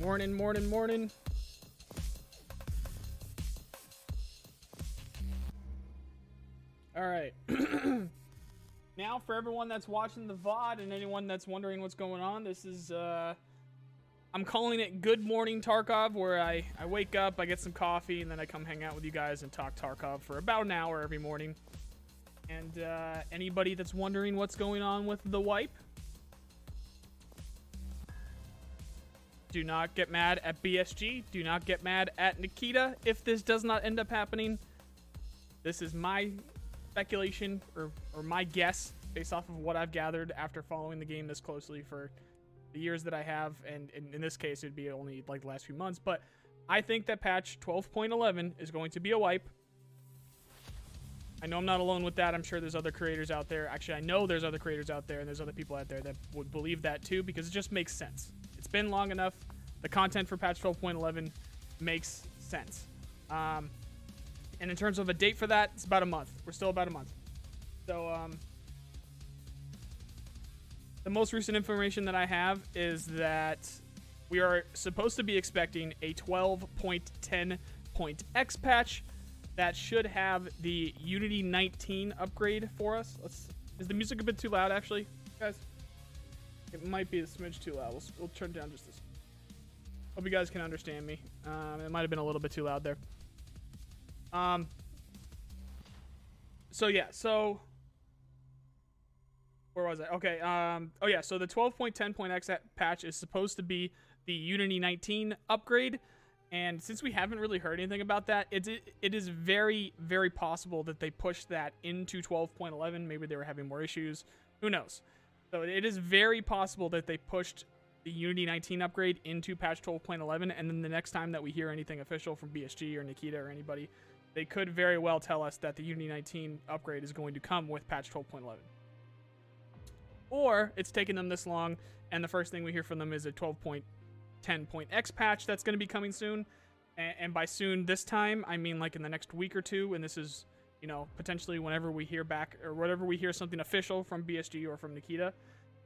Morning, morning, morning. All right. Now, for everyone that's watching the VOD and anyone that's wondering what's going on, this is, I'm calling it Good Morning Tarkov, where I wake up, I get some coffee, and then I come hang out with you guys and talk Tarkov for about an hour every morning. And anybody that's wondering what's going on with the wipe, do not get mad at BSG. Do not get mad at Nikita if this does not end up happening. This is my speculation or my guess based off of what I've gathered after following the game this closely for the years that I have. And in this case, it'd be only like the last few months. But I think that patch 12.11 is going to be a wipe. I know I'm not alone with that. I'm sure there's other creators out there. Actually, I know there's other creators out there and there's other people out there that would believe that too, because it just makes sense. It's been long enough. The content for patch 12.11 makes sense. And in terms of a date for that, it's about a month. We're still about a month. So the most recent information that I have is that we are supposed to be expecting a 12.10.x patch that should have the Unity 19 upgrade for us. Is the music a bit too loud, actually, guys? It might be a smidge too loud. We'll turn it down just this. Hope you guys can understand me. It might have been a little bit too loud there. So yeah, so where was I? Okay. Oh yeah, so the 12.10.x patch is supposed to be the Unity 19 upgrade, and since we haven't really heard anything about that, it is very, very possible that they pushed that into 12.11. Maybe they were having more issues. Who knows? So it is very possible that they pushed the Unity 19 upgrade into patch 12.11, and then the next time that we hear anything official from BSG or Nikita or anybody, they could very well tell us that the Unity 19 upgrade is going to come with patch 12.11. Or it's taken them this long, and the first thing we hear from them is a 12.10.x patch that's going to be coming soon. And by soon this time, I mean like in the next week or two, and this is, you know, potentially whenever we hear back or whatever we hear something official from BSG or from Nikita.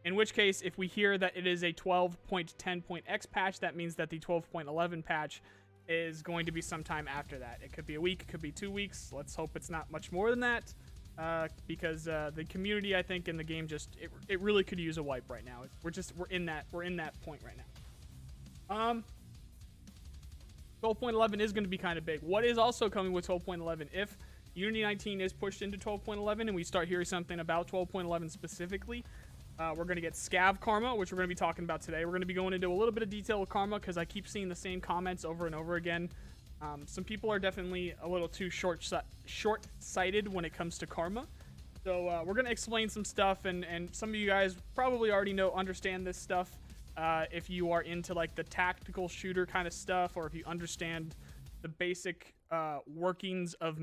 In which case, if we hear that it is a 12.10.x patch, that means that the 12.11 patch is going to be sometime after that. It could be a week, it could be 2 weeks. Let's hope it's not much more than that, because the community, I think, in the game just it really could use a wipe right now. We're in that point right now. 12.11 is going to be kind of big. What is also coming with 12.11? If Unity 19 is pushed into 12.11 and we start hearing something about 12.11 specifically, we're going to get Scav Karma, which we're going to be talking about today. We're going to be going into a little bit of detail with Karma because I keep seeing the same comments over and over again. Some people are definitely a little too short-sighted when it comes to Karma. So we're going to explain some stuff, and some of you guys probably already understand this stuff if you are into like the tactical shooter kind of stuff, or if you understand the basic workings of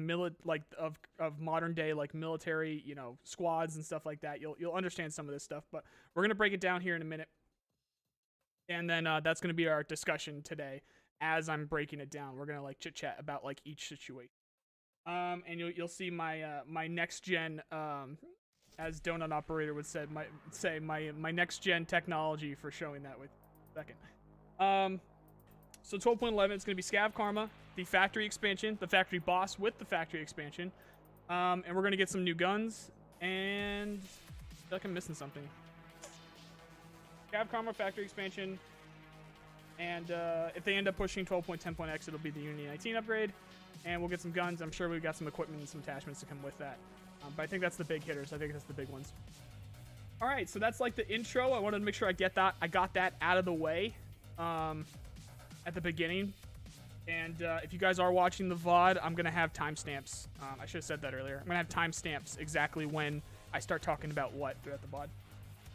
modern day like military, you know, squads and stuff like that. You'll understand some of this stuff, but we're gonna break it down here in a minute, and then that's gonna be our discussion today. As I'm breaking it down, we're gonna like chit chat about like each situation, and you'll see my next gen, as Donut Operator would say my next gen technology for showing that with second. So 12.11 is going to be Scav Karma, the factory expansion, the factory boss with the factory expansion. And we're going to get some new guns, and I feel like I'm missing something. Scav Karma, factory expansion, and if they end up pushing 12.10.x, it'll be the Unity 19 upgrade, and we'll get some guns. I'm sure we've got some equipment and some attachments to come with that. But I think that's the big hitters. I think that's the big ones. All right, so that's like the intro. I wanted to make sure I got that out of the way. At the beginning, And if you guys are watching the VOD, I'm going to have timestamps. I should have said that earlier. I'm going to have timestamps exactly when I start talking about what throughout the VOD.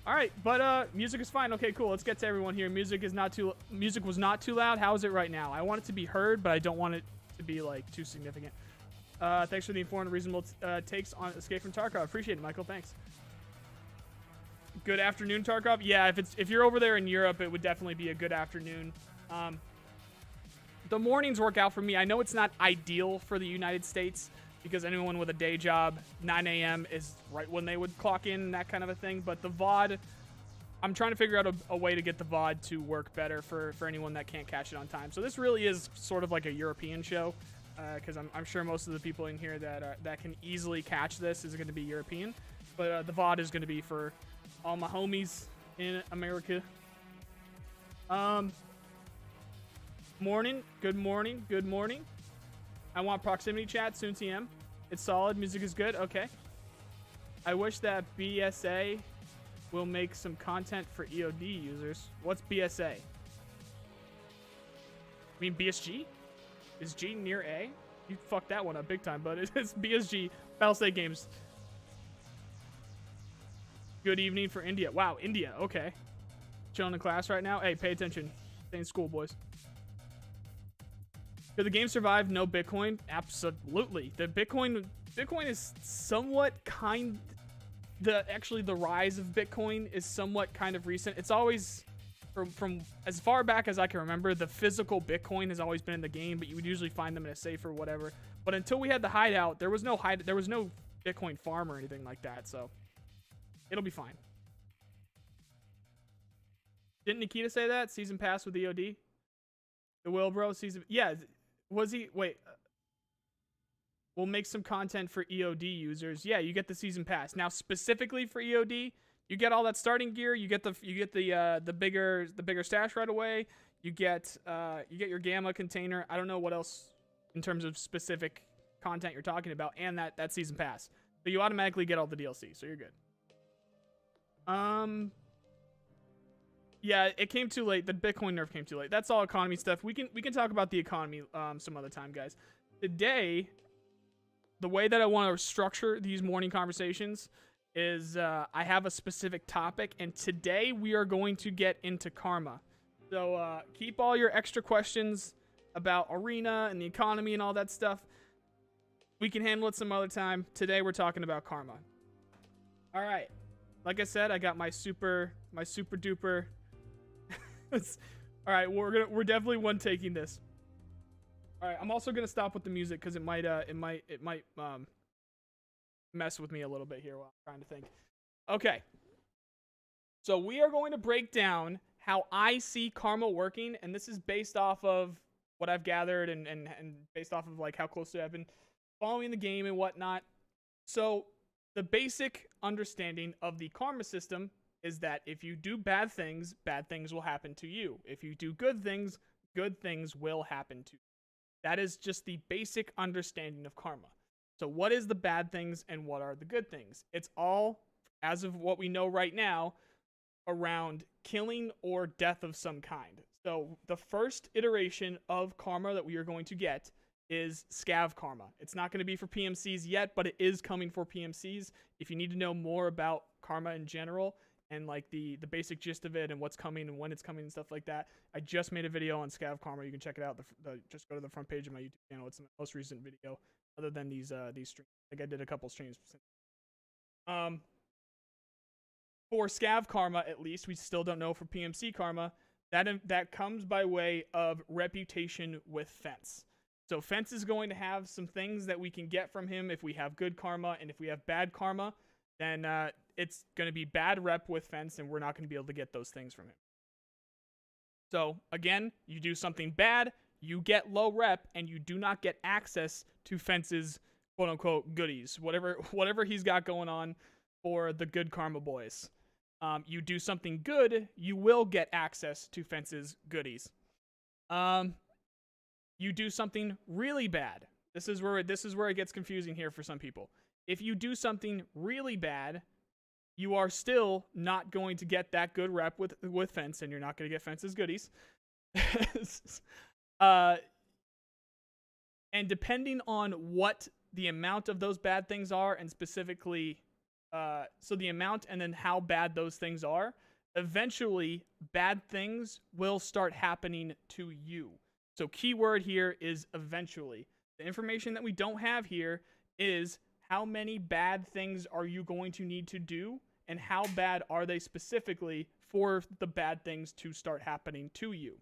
All right, but music is fine. Okay, cool. Let's get to everyone here. Music was not too loud. How is it right now? I want it to be heard, but I don't want it to be like too significant. Thanks for the informed, reasonable takes on Escape from Tarkov. Appreciate it, Michael. Thanks. Good afternoon, Tarkov. Yeah, if you're over there in Europe, it would definitely be a good afternoon. The mornings work out for me. I know it's not ideal for the United States because anyone with a day job, 9 a.m. is right when they would clock in and that kind of a thing. But the VOD, I'm trying to figure out a way to get the VOD to work better for anyone that can't catch it on time. So this really is sort of like a European show because I'm sure most of the people in here that can easily catch this is going to be European. But the VOD is going to be for all my homies in America. Morning. Good morning. Good morning. I want proximity chat. Soon TM. It's solid. Music is good. Okay. I wish that BSA will make some content for EOD users. What's BSA? I mean BSG? Is G near A? You fucked that one up big time, but it's BSG. Battlestate Games. Good evening for India. Wow, India. Okay. Chilling in class right now. Hey, pay attention. Stay in school, boys. Could the game survive no Bitcoin? Absolutely. The Bitcoin is somewhat actually the rise of Bitcoin is somewhat kind of recent. It's always from as far back as I can remember, the physical Bitcoin has always been in the game, but you would usually find them in a safe or whatever. But until we had the hideout, there was no Bitcoin farm or anything like that, so it'll be fine. Didn't Nikita say that? Season pass with EOD? The Will Bro season... Yeah, was he... Wait. We'll make some content for EOD users. Yeah, you get the season pass. Now, specifically for EOD, you get all that starting gear. You get the bigger stash right away. You get your gamma container. I don't know what else in terms of specific content you're talking about, and that season pass. But you automatically get all the DLC, so you're good. Yeah, it came too late. The Bitcoin nerf came too late. That's all economy stuff. We can talk about the economy some other time, guys. Today, the way that I want to structure these morning conversations is I have a specific topic, and today we are going to get into karma. So keep all your extra questions about arena and the economy and all that stuff. We can handle it some other time. Today we're talking about karma. All right. Like I said, I got my super duper. All right, we're definitely one taking this. All right, I'm also gonna stop with the music because it might mess with me a little bit here while I'm trying to think. Okay, so we are going to break down how I see karma working, and this is based off of what I've gathered and based off of like how closely I've been following the game and whatnot. So the basic understanding of the karma system is that if you do bad things will happen to you. If you do good things will happen to you. That is just the basic understanding of karma. So what is the bad things and what are the good things? It's all, as of what we know right now, around killing or death of some kind. So the first iteration of karma that we are going to get is scav karma. It's not going to be for PMCs yet, but it is coming for PMCs. If you need to know more about karma in general, and like the basic gist of it and what's coming and when it's coming and stuff like that, I just made a video on scav karma. You can check it out. Just go to the front page of my YouTube channel. It's the most recent video, other than these streams. I think I did a couple streams. For scav karma, at least, we still don't know for PMC karma. That comes by way of reputation with Fence. So Fence is going to have some things that we can get from him if we have good karma, and if we have bad karma, then it's going to be bad rep with Fence, and we're not going to be able to get those things from him. So, again, you do something bad, you get low rep, and you do not get access to Fence's quote-unquote goodies, whatever he's got going on for the good karma boys. You do something good, you will get access to Fence's goodies. You do something really bad. This is where it gets confusing here for some people. If you do something really bad, you are still not going to get that good rep with Fence, and you're not going to get Fence's goodies. And depending on what the amount of those bad things are, and specifically, so the amount and then how bad those things are, eventually bad things will start happening to you. So keyword here is eventually. The information that we don't have here is how many bad things are you going to need to do, and how bad are they specifically for the bad things to start happening to you.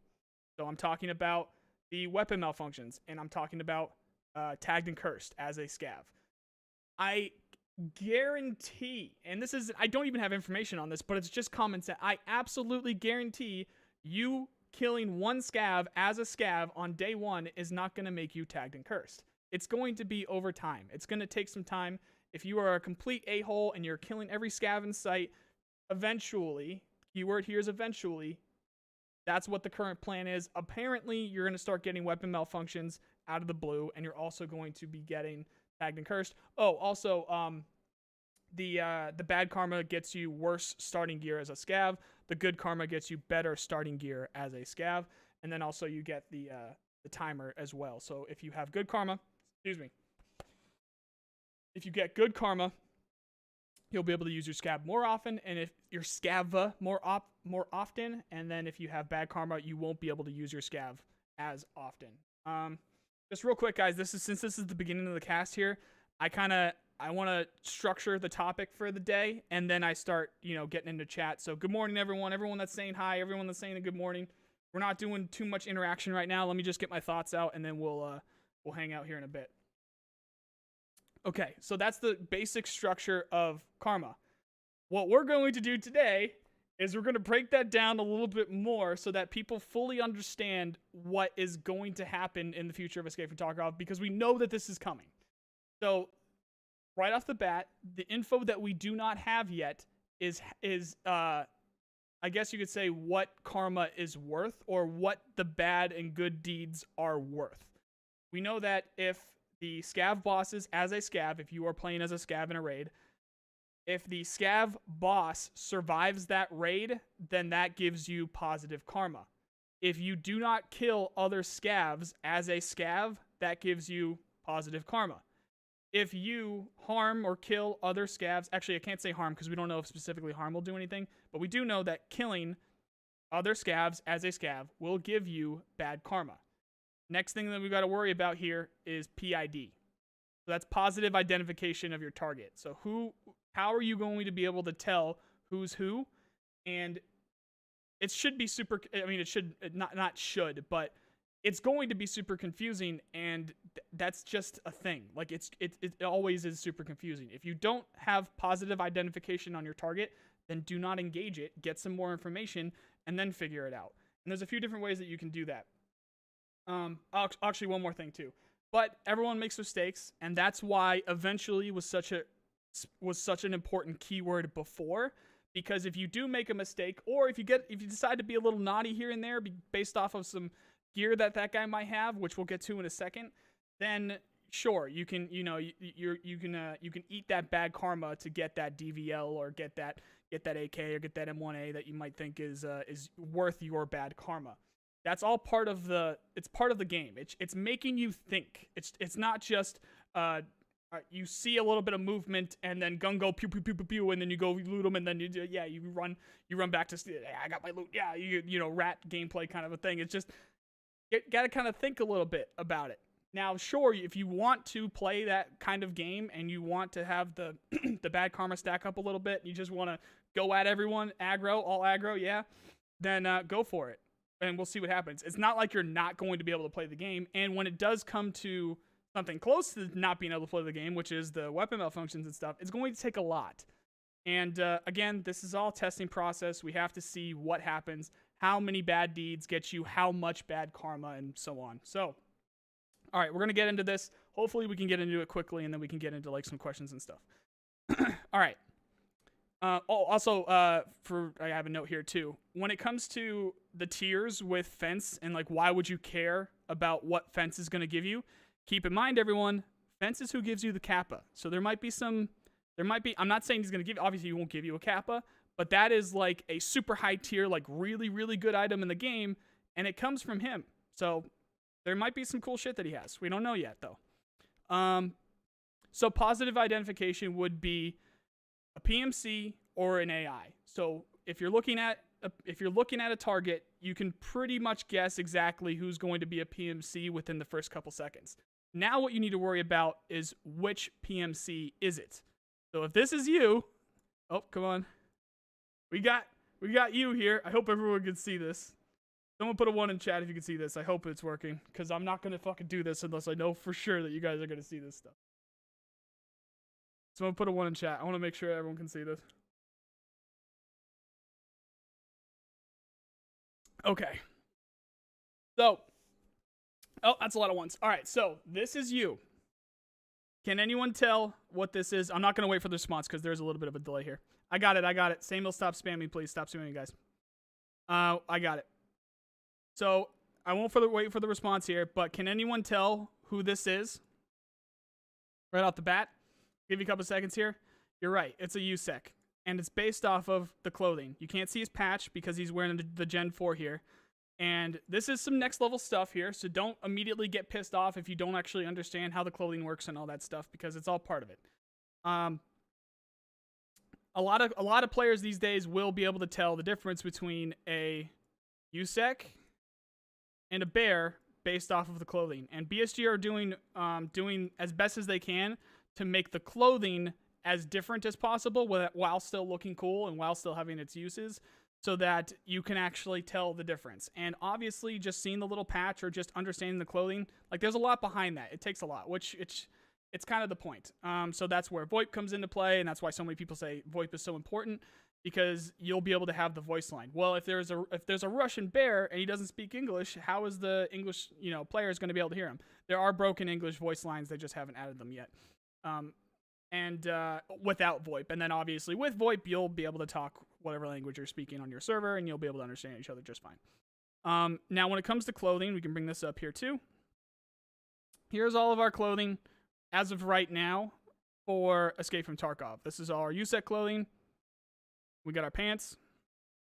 So I'm talking about the weapon malfunctions, and I'm talking about tagged and cursed as a scav. I guarantee, and this is, I don't even have information on this, but it's just common sense. I absolutely guarantee you killing one scav as a scav on day one is not going to make you tagged and cursed. It's going to be over time. It's going to take some time. If you are a complete a-hole and you're killing every scav in sight, eventually, keyword here is eventually, that's what the current plan is. Apparently, you're going to start getting weapon malfunctions out of the blue, and you're also going to be getting tagged and cursed. Oh, also, the bad karma gets you worse starting gear as a scav. The good karma gets you better starting gear as a scav. And then also you get the timer as well. So if you have good karma, if you get good karma, you'll be able to use your scab more often, and if your scava more often, and then if you have bad karma, you won't be able to use your scav as often. Just real quick, guys, since this is the beginning of the cast here, I want to structure the topic for the day, and then I start, getting into chat. So good morning, everyone that's saying hi, everyone that's saying a good morning. We're not doing too much interaction right now. Let me just get my thoughts out, and then we'll hang out here in a bit. Okay, so that's the basic structure of karma. What we're going to do today is we're going to break that down a little bit more so that people fully understand what is going to happen in the future of Escape from Tarkov, because we know that this is coming. So right off the bat, the info that we do not have yet is I guess you could say what karma is worth, or what the bad and good deeds are worth. We know that if the scav bosses as a scav, if you are playing as a scav in a raid, if the scav boss survives that raid, then that gives you positive karma. If you do not kill other scavs as a scav, that gives you positive karma. If you harm or kill other scavs, actually I can't say harm because we don't know if specifically harm will do anything, but we do know that killing other scavs as a scav will give you bad karma. Next thing that we've got to worry about here is PID. So that's positive identification of your target. So how are you going to be able to tell who's who? And it should be super, it should, not should, but it's going to be super confusing, and that's just a thing. Like it always is super confusing. If you don't have positive identification on your target, then do not engage it, get some more information, and then figure it out. And there's a few different ways that you can do that. Actually, one more thing too. But everyone makes mistakes, and that's why eventually was such an important keyword before. Because if you do make a mistake, or if you decide to be a little naughty here and there, based off of some gear that guy might have, which we'll get to in a second, then sure, you can you can eat that bad karma to get that DVL, or get that AK, or get that M1A that you might think is worth your bad karma. That's all part of the game. It's making you think. It's not just you see a little bit of movement and then gun go pew pew pew pew pew, and then you go loot them, and then you run back to I got my loot. Yeah, you rat gameplay kind of a thing. It's just you got to kind of think a little bit about it. Now, sure, if you want to play that kind of game and you want to have the the bad karma stack up a little bit, you just want to go at everyone all aggro, yeah, then go for it. And we'll see what happens. It's not like you're not going to be able to play the game. And when it does come to something close to not being able to play the game, which is the weapon malfunctions and stuff, it's going to take a lot. And again, this is all testing process. We have to see what happens, how many bad deeds get you how much bad karma, and so on. So, all right, we're going to get into this. Hopefully we can get into it quickly, and then we can get into like some questions and stuff. All right. I have a note here too. When it comes to the tiers with fence, and like why would you care about what fence is going to give you, keep in mind, everyone, fence is who gives you the kappa. So I'm not saying he's going to obviously he won't give you a kappa, but that is like a super high tier, like really, really good item in the game, and it comes from him. So There might be some cool shit that he has. We don't know yet, though. So positive identification would be a PMC or an AI. So if you're looking at a target, you can pretty much guess exactly who's going to be a PMC within the first couple seconds. Now what you need to worry about is which PMC is it. So if this is you, oh, come on. We got you here. I hope everyone can see this. Someone put a 1 in chat if you can see this. I hope it's working, because I'm not going to fucking do this unless I know for sure that you guys are going to see this stuff. Someone put a 1 in chat. I want to make sure everyone can see this. Okay. So, oh, that's a lot of ones. All right, so this is you. Can anyone tell what this is? I'm not going to wait for the response because there's a little bit of a delay here. I got it. Samuel, stop spamming, please. Stop spamming, guys. I got it. So I won't wait for the response here, but can anyone tell who this is? Right off the bat. Give you a couple seconds here. You're right. It's a USEC, and it's based off of the clothing. You can't see his patch because he's wearing the Gen 4 here. And this is some next level stuff here, so don't immediately get pissed off if you don't actually understand how the clothing works and all that stuff, because it's all part of it. A lot of players these days will be able to tell the difference between a USEC and a bear based off of the clothing. And BSG are doing as best as they can to make the clothing as different as possible while still looking cool and while still having its uses, so that you can actually tell the difference. And obviously, just seeing the little patch or just understanding the clothing, like, there's a lot behind that. It takes a lot, which it's kind of the point. So that's where VoIP comes into play, and that's why so many people say VoIP is so important, because you'll be able to have the voice line. Well, if there's a Russian bear and he doesn't speak English, how is the English players going to be able to hear him? There are broken English voice lines, they just haven't added them yet. And without VoIP. And then obviously with VoIP, you'll be able to talk whatever language you're speaking on your server, and you'll be able to understand each other just fine. Now, when it comes to clothing, we can bring this up here too. Here's all of our clothing as of right now for Escape from Tarkov. This is all our USEC clothing. We got our pants,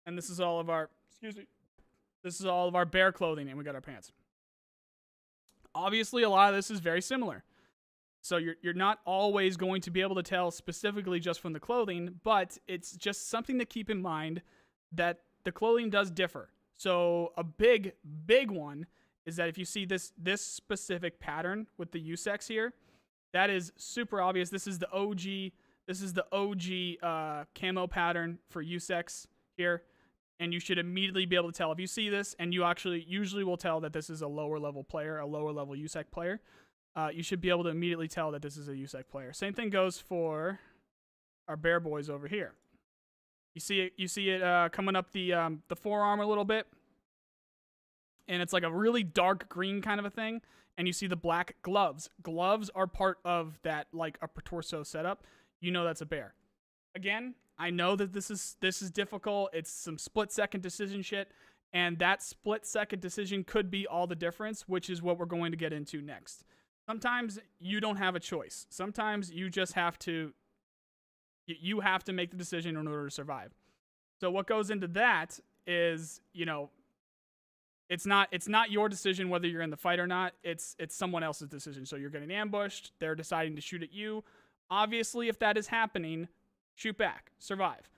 and this is all of our, this is all of our bear clothing, and we got our pants. Obviously, a lot of this is very similar. So you're not always going to be able to tell specifically just from the clothing, but it's just something to keep in mind that the clothing does differ. So a big one is that if you see this specific pattern with the USECs here, that is super obvious. This is the OG. This is the OG camo pattern for USECs here, and you should immediately be able to tell if you see this, and you actually usually will tell that this is a lower level player, a lower level USEC player. You should be able to immediately tell that this is a USEC player. Same thing goes for our bear boys over here. You see it coming up the forearm a little bit, and it's like a really dark green kind of a thing. And you see the black gloves. Gloves are part of that, like, upper torso setup. You know that's a bear. Again, I know that this is difficult. It's some split-second decision shit, and that split-second decision could be all the difference, which is what we're going to get into next. Sometimes you don't have a choice. Sometimes you just have to make the decision in order to survive. So what goes into that is, it's not your decision whether you're in the fight or not. It's someone else's decision. So you're getting ambushed. They're deciding to shoot at you. Obviously, if that is happening, shoot back, survive.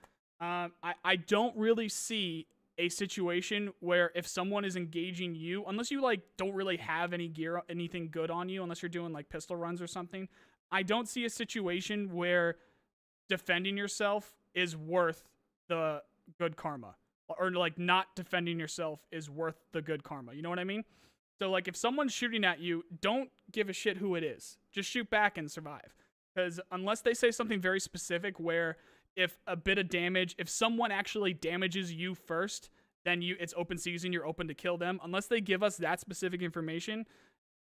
I don't really see a situation where if someone is engaging you, unless you don't really have any gear, anything good on you, unless you're doing like pistol runs or something, I don't see a situation where defending yourself is worth the good karma, or not defending yourself is worth the good karma. You know what I mean? So if someone's shooting at you, don't give a shit who it is. Just shoot back and survive. Because unless they say something very specific where if a bit of damage, if someone actually damages you first, then it's open season, you're open to kill them. Unless they give us that specific information,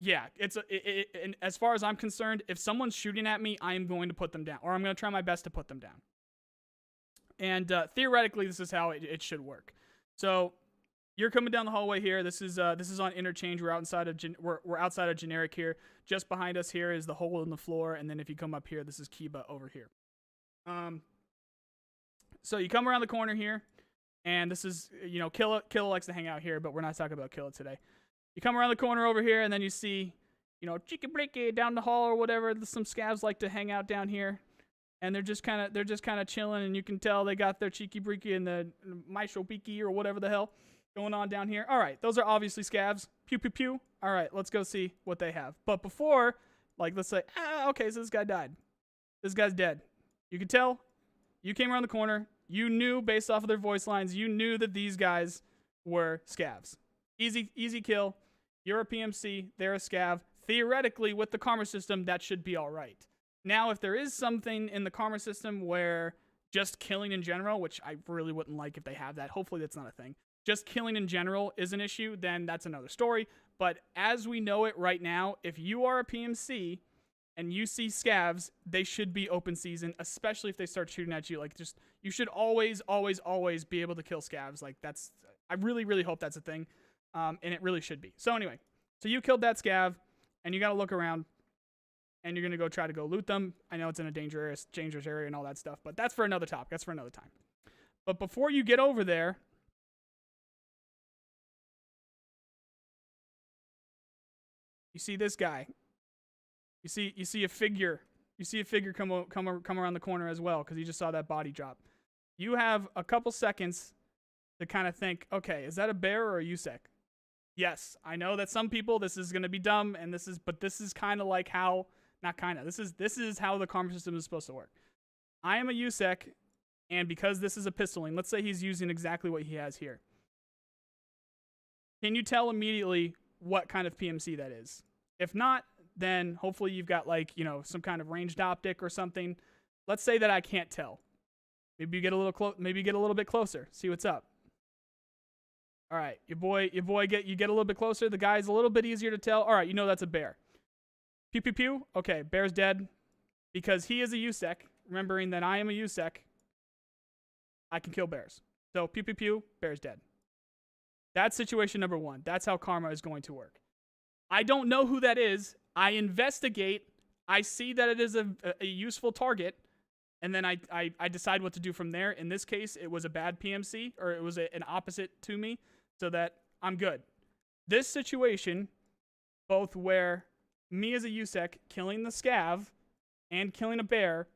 yeah, and as far as I'm concerned, if someone's shooting at me, I am going to put them down, or I'm going to try my best to put them down. And theoretically, this is how it should work. So you're coming down the hallway here. This is on interchange. We're outside of generic here. Just behind us here is the hole in the floor, and then if you come up here, this is Kiba over here. So you come around the corner here, and this is, Killa likes to hang out here, but we're not talking about Killa today. You come around the corner over here, and then you see, you know, cheeky breaky down the hall or whatever. Some scavs like to hang out down here, and they're just kind of chilling, and you can tell they got their cheeky breaky and the maisho biki or whatever the hell going on down here. All right, those are obviously scavs. Pew pew pew. All right, let's go see what they have. But before, like, let's say, okay, so this guy died. This guy's dead. You can tell. You came around the corner. You knew based off of their voice lines. You knew that these guys were scavs. Easy kill. You're a PMC. They're a scav. Theoretically, with the karma system, that should be all right. Now, if there is something in the karma system where just killing in general, which I really wouldn't like if they have that. Hopefully that's not a thing. Just killing in general is an issue, then that's another story. But as we know it right now, if you are a PMC and you see scavs, they should be open season, especially if they start shooting at you. Like, just, you should always be able to kill scavs. Like, that's, I really hope that's a thing. And it really should be. So anyway, so you killed that scav, and you got to look around, and you're going to go try to go loot them. I know it's in a dangerous area and all that stuff, but that's for another topic. That's for another time. But before you get over there, you see this guy. You see a figure. You see a figure come around the corner as well, because you just saw that body drop. You have a couple seconds to kind of think, okay, is that a bear or a USEC? Yes, I know that some people, this is going to be dumb, and this is kind of like how, not kind of, this is how the karma system is supposed to work. I am a USEC, and because this is a pistoling, let's say he's using exactly what he has here. Can you tell immediately what kind of PMC that is? If not, then hopefully you've got, like, you know, some kind of ranged optic or something. Let's say that I can't tell. Maybe you get a little bit closer. See what's up. All right, you get a little bit closer. The guy's a little bit easier to tell. All right, you know that's a bear. Pew pew pew. Okay, bear's dead because he is a USEC. Remembering that I am a USEC, I can kill bears. So pew pew pew, bear's dead. That's situation number one. That's how karma is going to work. I don't know who that is. I investigate. I see that it is a useful target. And then I decide what to do from there. In this case, it was a bad PMC, or it was an opposite to me, so that I'm good. This situation, both where me as a USEC killing the scav and killing a bear,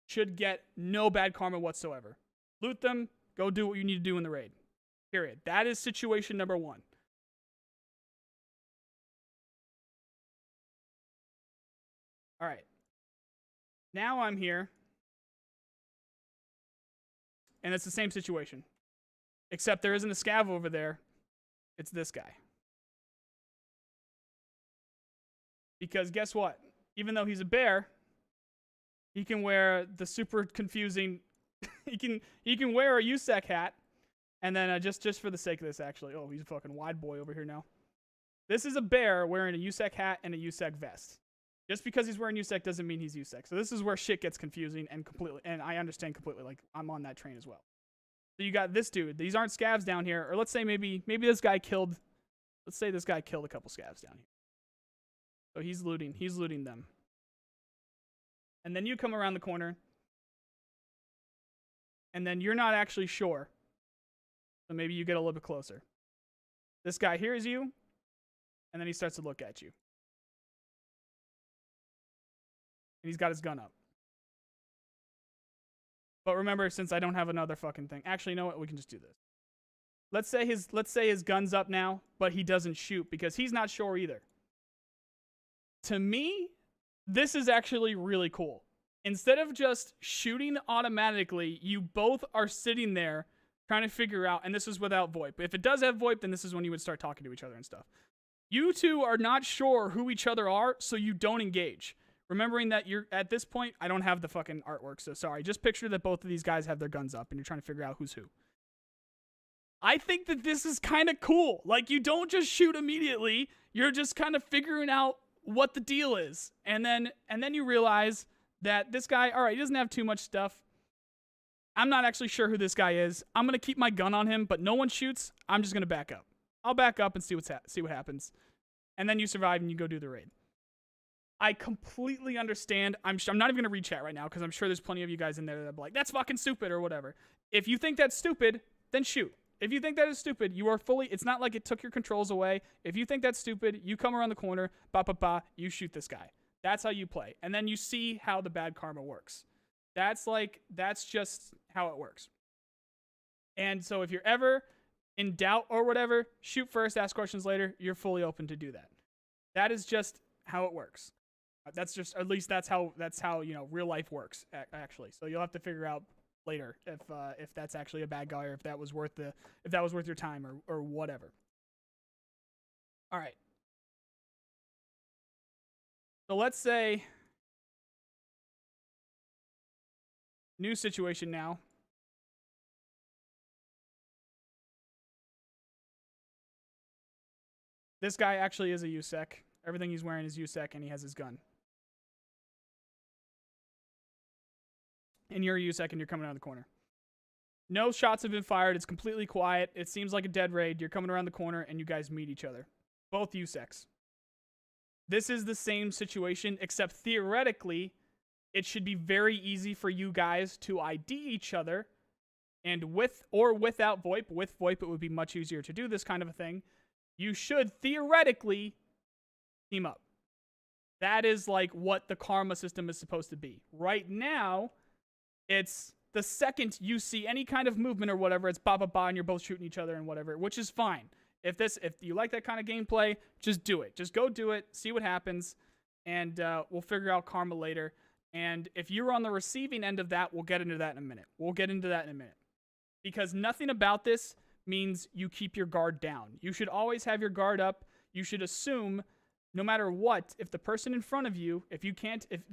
should get no bad karma whatsoever. Loot them, go do what you need to do in the raid. Period. That is situation number one. All right. Now I'm here. And it's the same situation. Except there isn't a scav over there. It's this guy. Because guess what? Even though he's a bear, he can wear the super confusing... he can wear a USEC hat. And then just for the sake of this, actually... Oh, he's a fucking wide boy over here now. This is a bear wearing a USEC hat and a USEC vest. Just because he's wearing USEC doesn't mean he's USEC. So this is where shit gets confusing and I understand completely. Like, I'm on that train as well. So you got this dude. These aren't scavs down here. Or let's say maybe this guy killed... Let's say this guy killed a couple scavs down here. So he's looting them. And then you come around the corner. And then you're not actually sure. So maybe you get a little bit closer. This guy hears you. And then he starts to look at you. And he's got his gun up. But remember, since I don't have another fucking thing. Actually, you know what? We can just do this. Let's say his gun's up now, but he doesn't shoot because he's not sure either. To me, this is actually really cool. Instead of just shooting automatically, you both are sitting there trying to figure out, and this is without VoIP. If it does have VoIP, then this is when you would start talking to each other and stuff. You two are not sure who each other are, so you don't engage. Remembering that you're, at this point, I don't have the fucking artwork, so sorry. Just picture that both of these guys have their guns up, and you're trying to figure out who's who. I think that this is kind of cool. Like, you don't just shoot immediately. You're just kind of figuring out what the deal is. And then you realize that this guy, all right, he doesn't have too much stuff. I'm not actually sure who this guy is. I'm going to keep my gun on him, but no one shoots. I'm just going to back up. I'll back up and see what happens. And then you survive and you go do the raid. I completely understand. I'm not even going to read chat right now because I'm sure there's plenty of you guys in there that are like, that's fucking stupid or whatever. If you think that's stupid, then shoot. If you think that is stupid, you are fully, it's not like it took your controls away. If you think that's stupid, you come around the corner, you shoot this guy. That's how you play. And then you see how the bad karma works. That's just how it works. And so if you're ever in doubt or whatever, shoot first, ask questions later. You're fully open to do that. That is just how it works. That's just, at least that's how real life works actually. So you'll have to figure out later if that's actually a bad guy or if that was worth your time or whatever. All right. So let's say new situation now. This guy actually is a USEC. Everything he's wearing is USEC, and he has his gun. And you're a USEC, and you're coming around the corner. No shots have been fired. It's completely quiet. It seems like a dead raid. You're coming around the corner, and you guys meet each other. Both USECs. This is the same situation, except theoretically, it should be very easy for you guys to ID each other. And with or without VoIP, with VoIP, it would be much easier to do this kind of a thing. You should theoretically team up. That is like what the karma system is supposed to be. Right now, it's the second you see any kind of movement or whatever, it's and you're both shooting each other and whatever, which is fine. If you like that kind of gameplay, just do it. Just go do it, see what happens, and we'll figure out karma later. And if you're on the receiving end of that, we'll get into that in a minute. Because nothing about this means you keep your guard down. You should always have your guard up. You should assume, no matter what, if the person in front of you, if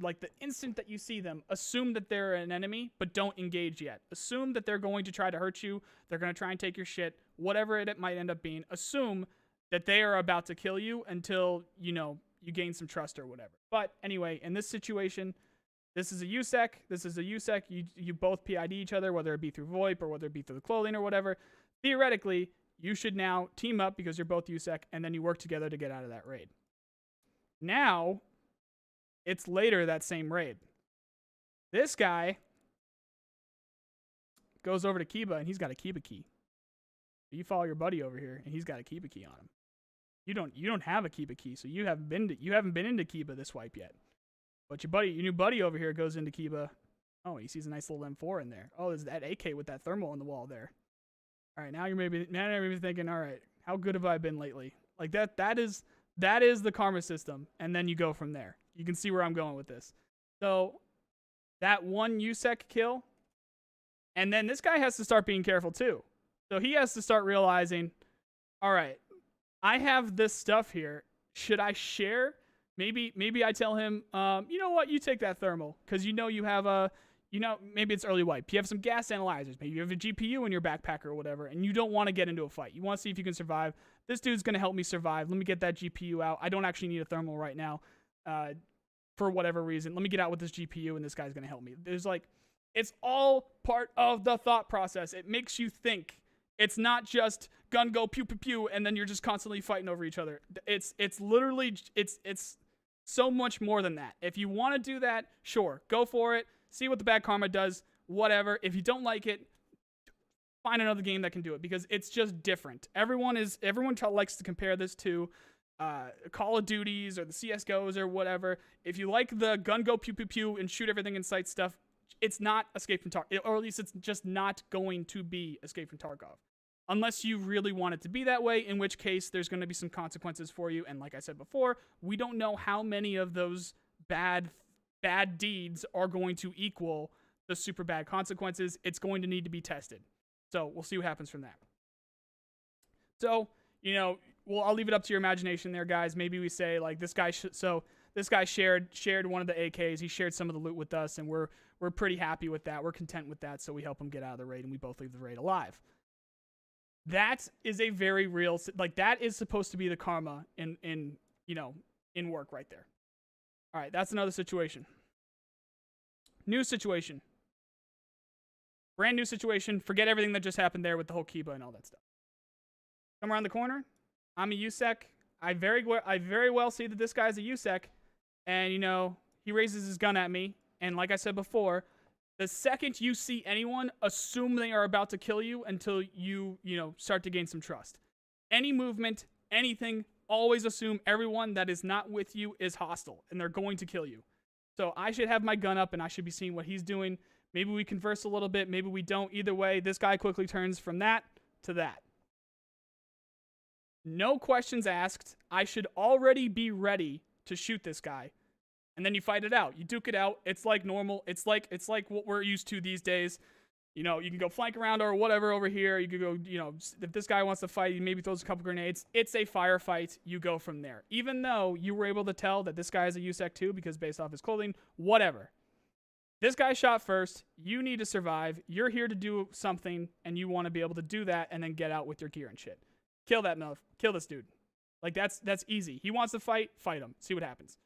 like the instant that you see them, assume that they're an enemy, but don't engage yet. Assume that they're going to try to hurt you. They're going to try and take your shit, whatever it might end up being. Assume that they are about to kill you until, you gain some trust or whatever. But anyway, in this situation, this is a USEC. This is a USEC. You both PID each other, whether it be through VoIP or whether it be through the clothing or whatever. Theoretically, you should now team up because you're both USEC, and then you work together to get out of that raid. Now, it's later that same raid. This guy goes over to Kiba, and he's got a Kiba key. You follow your buddy over here, and he's got a Kiba key on him. You don't have a Kiba key, so you haven't been into Kiba this wipe yet. But your new buddy over here goes into Kiba. Oh, he sees a nice little M4 in there. Oh, there's that AK with that thermal on the wall there. All right, now you're maybe thinking, all right, how good have I been lately? Like that is the karma system, and then you go from there. You can see where I'm going with this. So that one USEC kill, and then this guy has to start being careful too. So he has to start realizing, all right, I have this stuff here. Should I share? Maybe I tell him, you know what, you take that thermal, because you have maybe it's early wipe. You have some gas analyzers. Maybe you have a GPU in your backpack or whatever, and you don't want to get into a fight. You want to see if you can survive. This dude's going to help me survive. Let me get that GPU out. I don't actually need a thermal right now for whatever reason. Let me get out with this GPU, and this guy's going to help me. It's all part of the thought process. It makes you think. It's not just gun go pew pew pew, and then you're just constantly fighting over each other. It's literally, it's so much more than that. If you want to do that, sure, go for it. See what the bad karma does, whatever. If you don't like it, find another game that can do it, because it's just different. Everyone likes to compare this to Call of Duties or the CSGOs or whatever. If you like the gun go pew pew pew and shoot everything in sight stuff, it's not Escape from Tarkov, or at least it's just not going to be Escape from Tarkov. Unless you really want it to be that way, in which case there's going to be some consequences for you. And like I said before, we don't know how many of those bad deeds are going to equal the super bad consequences. It's going to need to be tested. So we'll see what happens from that. So, I'll leave it up to your imagination there, guys. Maybe we say, like, this guy shared one of the AKs. He shared some of the loot with us, and we're pretty happy with that. We're content with that, so we help him get out of the raid, and we both leave the raid alive. That is a very real, like, that is supposed to be the karma in work right there. All right, that's another situation. New situation. Brand new situation. Forget everything that just happened there with the whole Kiba and all that stuff. Come around the corner. I'm a USEC. I very well see that this guy's a USEC, and he raises his gun at me. And like I said before, The second you see anyone, assume they are about to kill you until you start to gain some trust. Any movement, anything, always assume everyone that is not with you is hostile and they're going to kill you. So I should have my gun up and I should be seeing what he's doing. Maybe we converse a little bit, maybe we don't. Either way, this guy quickly turns from that to that. No questions asked. I should already be ready to shoot this guy. And then you fight it out. You duke it out. It's like normal. It's like what we're used to these days. You can go flank around or whatever over here. You could go, if this guy wants to fight, he maybe throws a couple grenades. It's a firefight. You go from there. Even though you were able to tell that this guy is a USEC too, because based off his clothing, whatever. This guy shot first. You need to survive. You're here to do something, and you want to be able to do that and then get out with your gear and shit. Kill that motherfucker. Kill this dude. Like, that's easy. He wants to fight him. See what happens.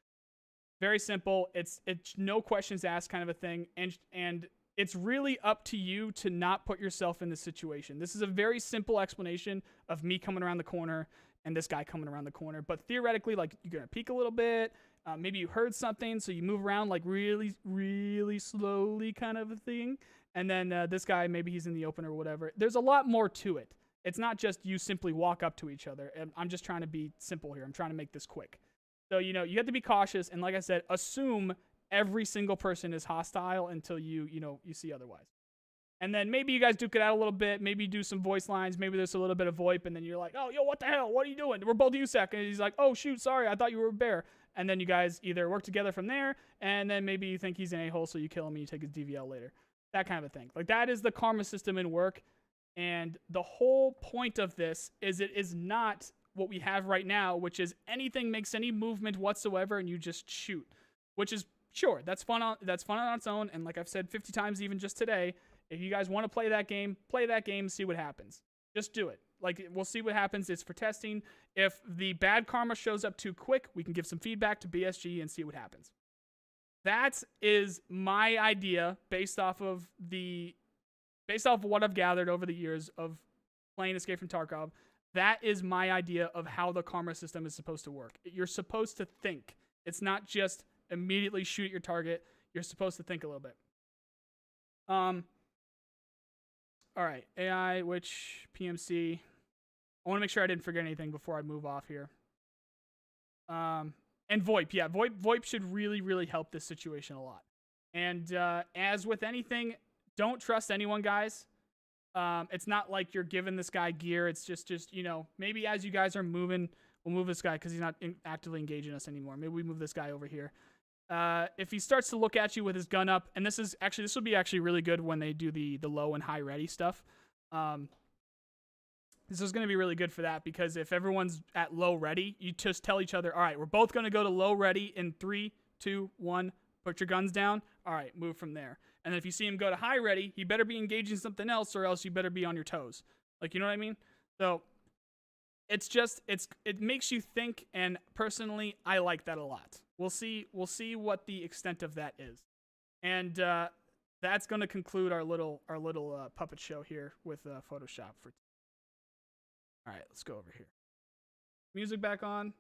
Very simple. It's no questions asked kind of a thing. And it's really up to you to not put yourself in this situation. This is a very simple explanation of me coming around the corner and this guy coming around the corner. But theoretically, like, you're going to peek a little bit. Maybe you heard something, so you move around like really, really slowly kind of a thing. And then this guy, maybe he's in the open or whatever. There's a lot more to it. It's not just you simply walk up to each other. I'm just trying to be simple here. I'm trying to make this quick. So, you have to be cautious. And like I said, assume every single person is hostile until you see otherwise. And then maybe you guys duke it out a little bit. Maybe you do some voice lines. Maybe there's a little bit of VoIP. And then you're like, oh, yo, what the hell? What are you doing? We're both USEC. And he's like, oh, shoot, sorry. I thought you were a bear. And then you guys either work together from there. And then maybe you think he's an a-hole, so you kill him and you take his DVL later. That kind of a thing. Like, that is the karma system in work. And the whole point of this is it is not what we have right now, which is anything makes any movement whatsoever and you just shoot, which is, sure, that's fun on its own. And like I've said 50 times even just today, if you guys want to play that game, see what happens. Just do it. Like, we'll see what happens. It's for testing. If the bad karma shows up too quick, we can give some feedback to BSG and see what happens. That is my idea based off of what I've gathered over the years of playing Escape from Tarkov. That is my idea of how the karma system is supposed to work. You're supposed to think. It's not just immediately shoot at your target. You're supposed to think a little bit. All right, AI, which PMC. I want to make sure I didn't forget anything before I move off here. And VoIP, yeah, VoIP should really, really help this situation a lot. And as with anything, don't trust anyone, guys. It's not like you're giving this guy gear. It's just maybe as you guys are moving, we'll move this guy because he's not actively engaging us anymore. Maybe we move this guy over here. If he starts to look at you with his gun up, and this will be actually really good when they do the low and high ready stuff. This is going to be really good for that, because if everyone's at low ready, you just tell each other, all right, we're both going to go to low ready in 3, 2, 1, put your guns down. All right, move from there. And then if you see him go to high ready, he better be engaging something else, or else you better be on your toes. Like, you know what I mean? So it makes you think, and personally, I like that a lot. We'll see what the extent of that is. And that's going to conclude our little puppet show here with Photoshop for. All right, let's go over here. Music back on.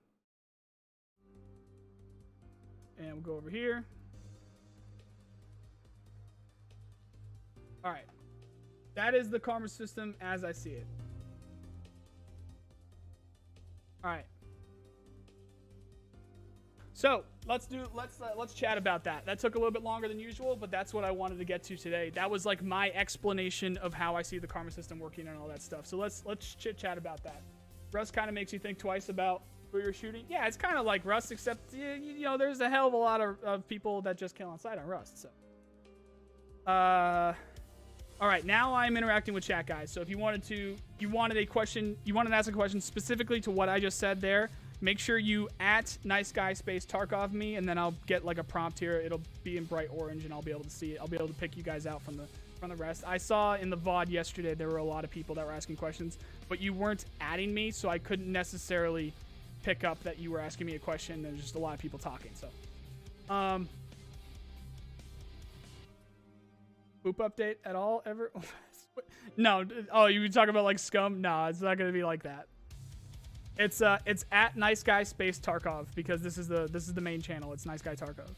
And we'll go over here. All right. That is the karma system as I see it. All right. So let's chat about that. That took a little bit longer than usual, but that's what I wanted to get to today. That was like my explanation of how I see the karma system working and all that stuff. So let's chit chat about that. Rust kind of makes you think twice about who you're shooting. Yeah, it's kind of like Rust, except there's a hell of a lot of people that just kill on sight on Rust. So, all right, now I'm interacting with chat, guys. So if you wanted to ask a question specifically to what I just said there, make sure you @niceguy_Tarkov me, and then I'll get like a prompt here. It'll be in bright orange, and I'll be able to see it. I'll be able to pick you guys out from the rest. I saw in the VOD yesterday there were a lot of people that were asking questions, but you weren't adding me, so I couldn't necessarily pick up that you were asking me a question. There's just a lot of people talking. So, poop update at all ever? No. Oh, you were talking about like scum? No, it's not gonna be like that. It's @niceguy_Tarkov, because this is the main channel. It's Nice Guy Tarkov.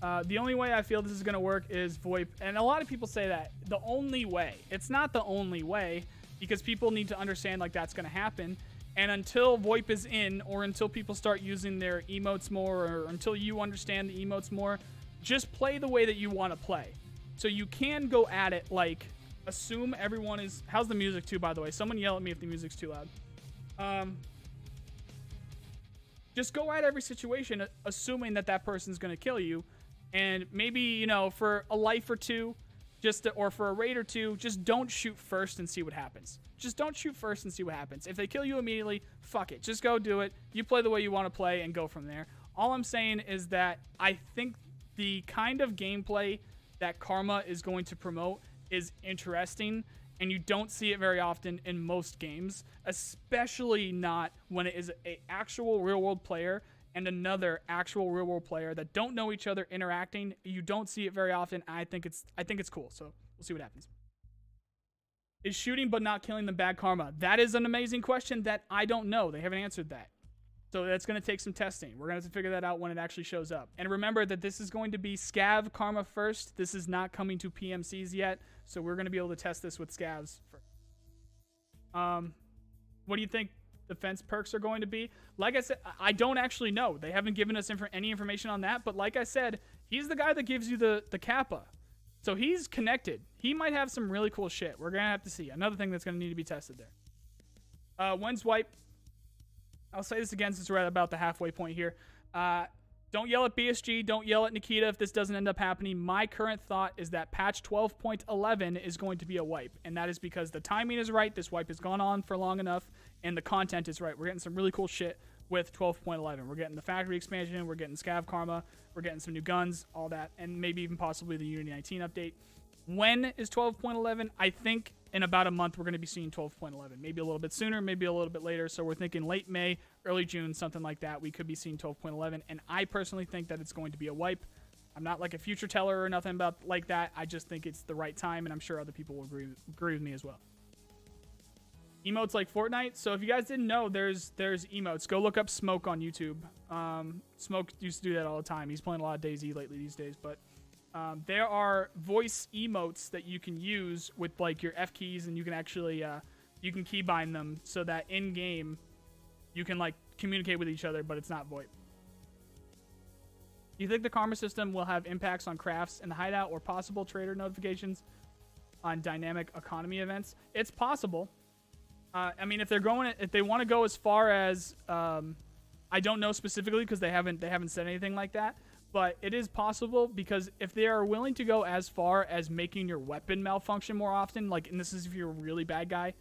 The only way I feel this is going to work is VoIP. And a lot of people say that. The only way. It's not the only way, because people need to understand like that's going to happen. And until VoIP is in, or until people start using their emotes more, or until you understand the emotes more, just play the way that you want to play. So you can go at it like, assume everyone is... How's the music too, by the way? Someone yell at me if the music's too loud. Just go at every situation assuming that that person's going to kill you. And maybe, you know, for a life or two, or for a raid or two, just don't shoot first and see what happens. Just don't shoot first and see what happens. If they kill you immediately, fuck it. Just go do it. You play the way you want to play and go from there. All I'm saying is that I think the kind of gameplay that Karma is going to promote is interesting, and you don't see it very often in most games, especially not when it is an actual real-world player and another actual real-world player that don't know each other interacting. You don't see it very often. I think it's cool, so we'll see what happens. Is shooting but not killing them bad karma? That is an amazing question that I don't know. They haven't answered that. So that's going to take some testing. We're going to have to figure that out when it actually shows up. And remember that this is going to be scav karma first. This is not coming to PMCs yet, so we're going to be able to test this with scavs first. What do you think defense perks are going to be? Like I said, I don't actually know. They haven't given us any information on that, but like I said, he's the guy that gives you the kappa. So he's connected. He might have some really cool shit. We're going to have to see. Another thing that's going to need to be tested there. When's wipe? I'll say this again since we're at about the halfway point here. Don't yell at BSG. Don't yell at Nikita if this doesn't end up happening. My current thought is that patch 12.11 is going to be a wipe. And that is because the timing is right. This wipe has gone on for long enough. And the content is right. We're getting some really cool shit with 12.11. We're getting the factory expansion. We're getting scav karma. We're getting some new guns. All that. And maybe even possibly the Unity 19 update. When is 12.11? I think in about a month we're going to be seeing 12.11. Maybe a little bit sooner, maybe a little bit later. So we're thinking late May, early June, something like that. We could be seeing 12.11. And I personally think that it's going to be a wipe. I'm not like a future teller or nothing about like that. I just think it's the right time, and I'm sure other people will agree with me as well. Emotes like Fortnite. So if you guys didn't know, there's emotes. Go look up Smoke on YouTube. Smoke used to do that all the time. He's playing a lot of DayZ lately these days, but there are voice emotes that you can use with like your F keys, and you can actually you can keybind them so that in game you can like communicate with each other, but it's not VoIP. Do you think the karma system will have impacts on crafts in the hideout or possible trader notifications on dynamic economy events? It's possible. I mean, if they want to go as far as I don't know specifically because they haven't said anything like that. But it is possible, because if they are willing to go as far as making your weapon malfunction more often, like, and this is if you're a really bad guy,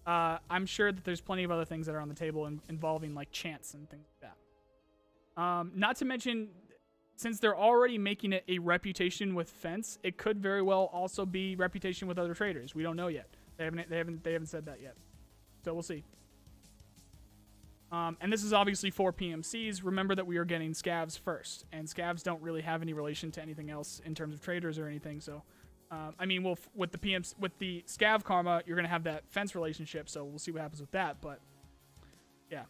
I'm sure that there's plenty of other things that are on the table involving like chance and things like that. Not to mention, since they're already making it a reputation with Fence, it could very well also be reputation with other traders. We don't know yet. They haven't said that yet. So we'll see. And this is obviously for PMCs. Remember that we are getting scavs first, and scavs don't really have any relation to anything else in terms of traders or anything. So, I mean, with the scav karma, you're gonna have that Fence relationship. So we'll see what happens with that. But yeah,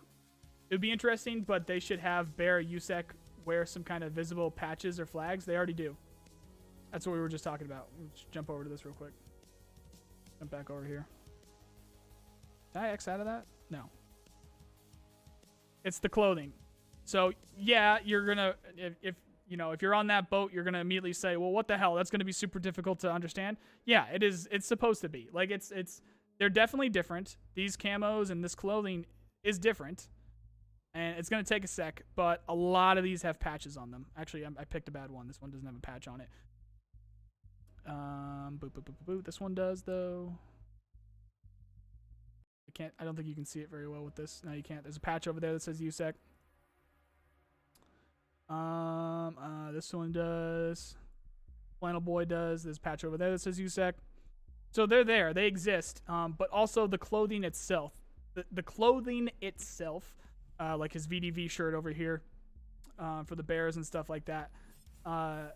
it would be interesting. But they should have Bear USEC wear some kind of visible patches or flags. They already do. That's what we were just talking about. Let's jump over to this real quick. Jump back over here. Did I X out of that? No. It's the clothing. So yeah, you're gonna if you're on that boat, you're gonna immediately say, well, what the hell? That's gonna be super difficult to understand. Yeah, it is. It's supposed to be. Like they're definitely different. These camos and this clothing is different, and it's gonna take a sec. But a lot of these have patches on them. Actually, I picked a bad one. This one doesn't have a patch on it. This one does though. I don't think you can see it very well with this. No, you can't. There's a patch over there that says USEC. This one does. Flannel Boy does. There's a patch over there that says USEC. So they're there. They exist. But also the clothing itself. The clothing itself, like his VDV shirt over here, for the bears and stuff like that. I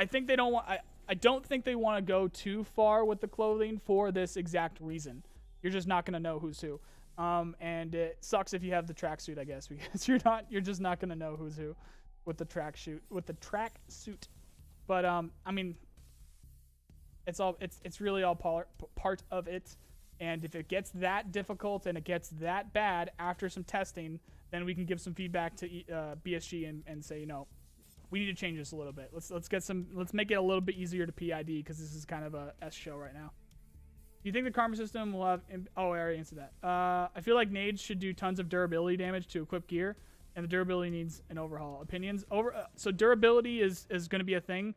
think they don't want. I don't think they want to go too far with the clothing for this exact reason. You're just not gonna know who's who, and it sucks if you have the tracksuit, I guess, because you're just not gonna know who's who. with the track suit. But I mean, it's really all part of it. And if it gets that difficult and it gets that bad after some testing, then we can give some feedback to BSG and say, you know, we need to change this a little bit. Let's make it a little bit easier to PID, because this is kind of a S show right now. Do you think the karma system will have? Oh, I already answered that. I feel like nades should do tons of durability damage to equip gear, and the durability needs an overhaul. Opinions so durability is going to be a thing.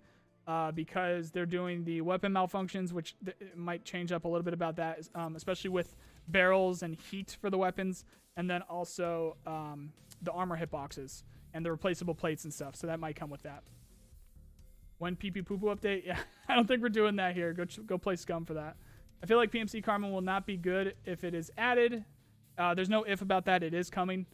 Because they're doing the weapon malfunctions, which might change up a little bit about that, especially with barrels and heat for the weapons, and then also the armor hitboxes and the replaceable plates and stuff. So that might come with that. When PP Poo Poo update? Yeah, I don't think we're doing that here. Go play Scum for that. I feel like PMC Karma will not be good if it is added. There's no if about that. It is coming.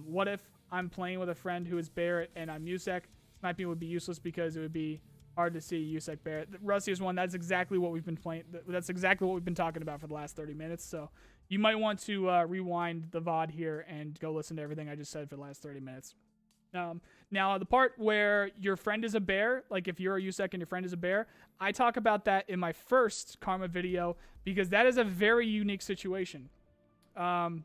What if I'm playing with a friend who is Bear and I'm USEC? Sniping would be useless because it would be hard to see USEC Bear. The Rustiest one, that's exactly what we've been playing. That's exactly what we've been talking about for the last 30 minutes. So you might want to rewind the VOD here and go listen to everything I just said for the last 30 minutes. Now, the part where your friend is a bear, like if you're a USEC and your friend is a bear, I talk about that in my first Karma video because that is a very unique situation. So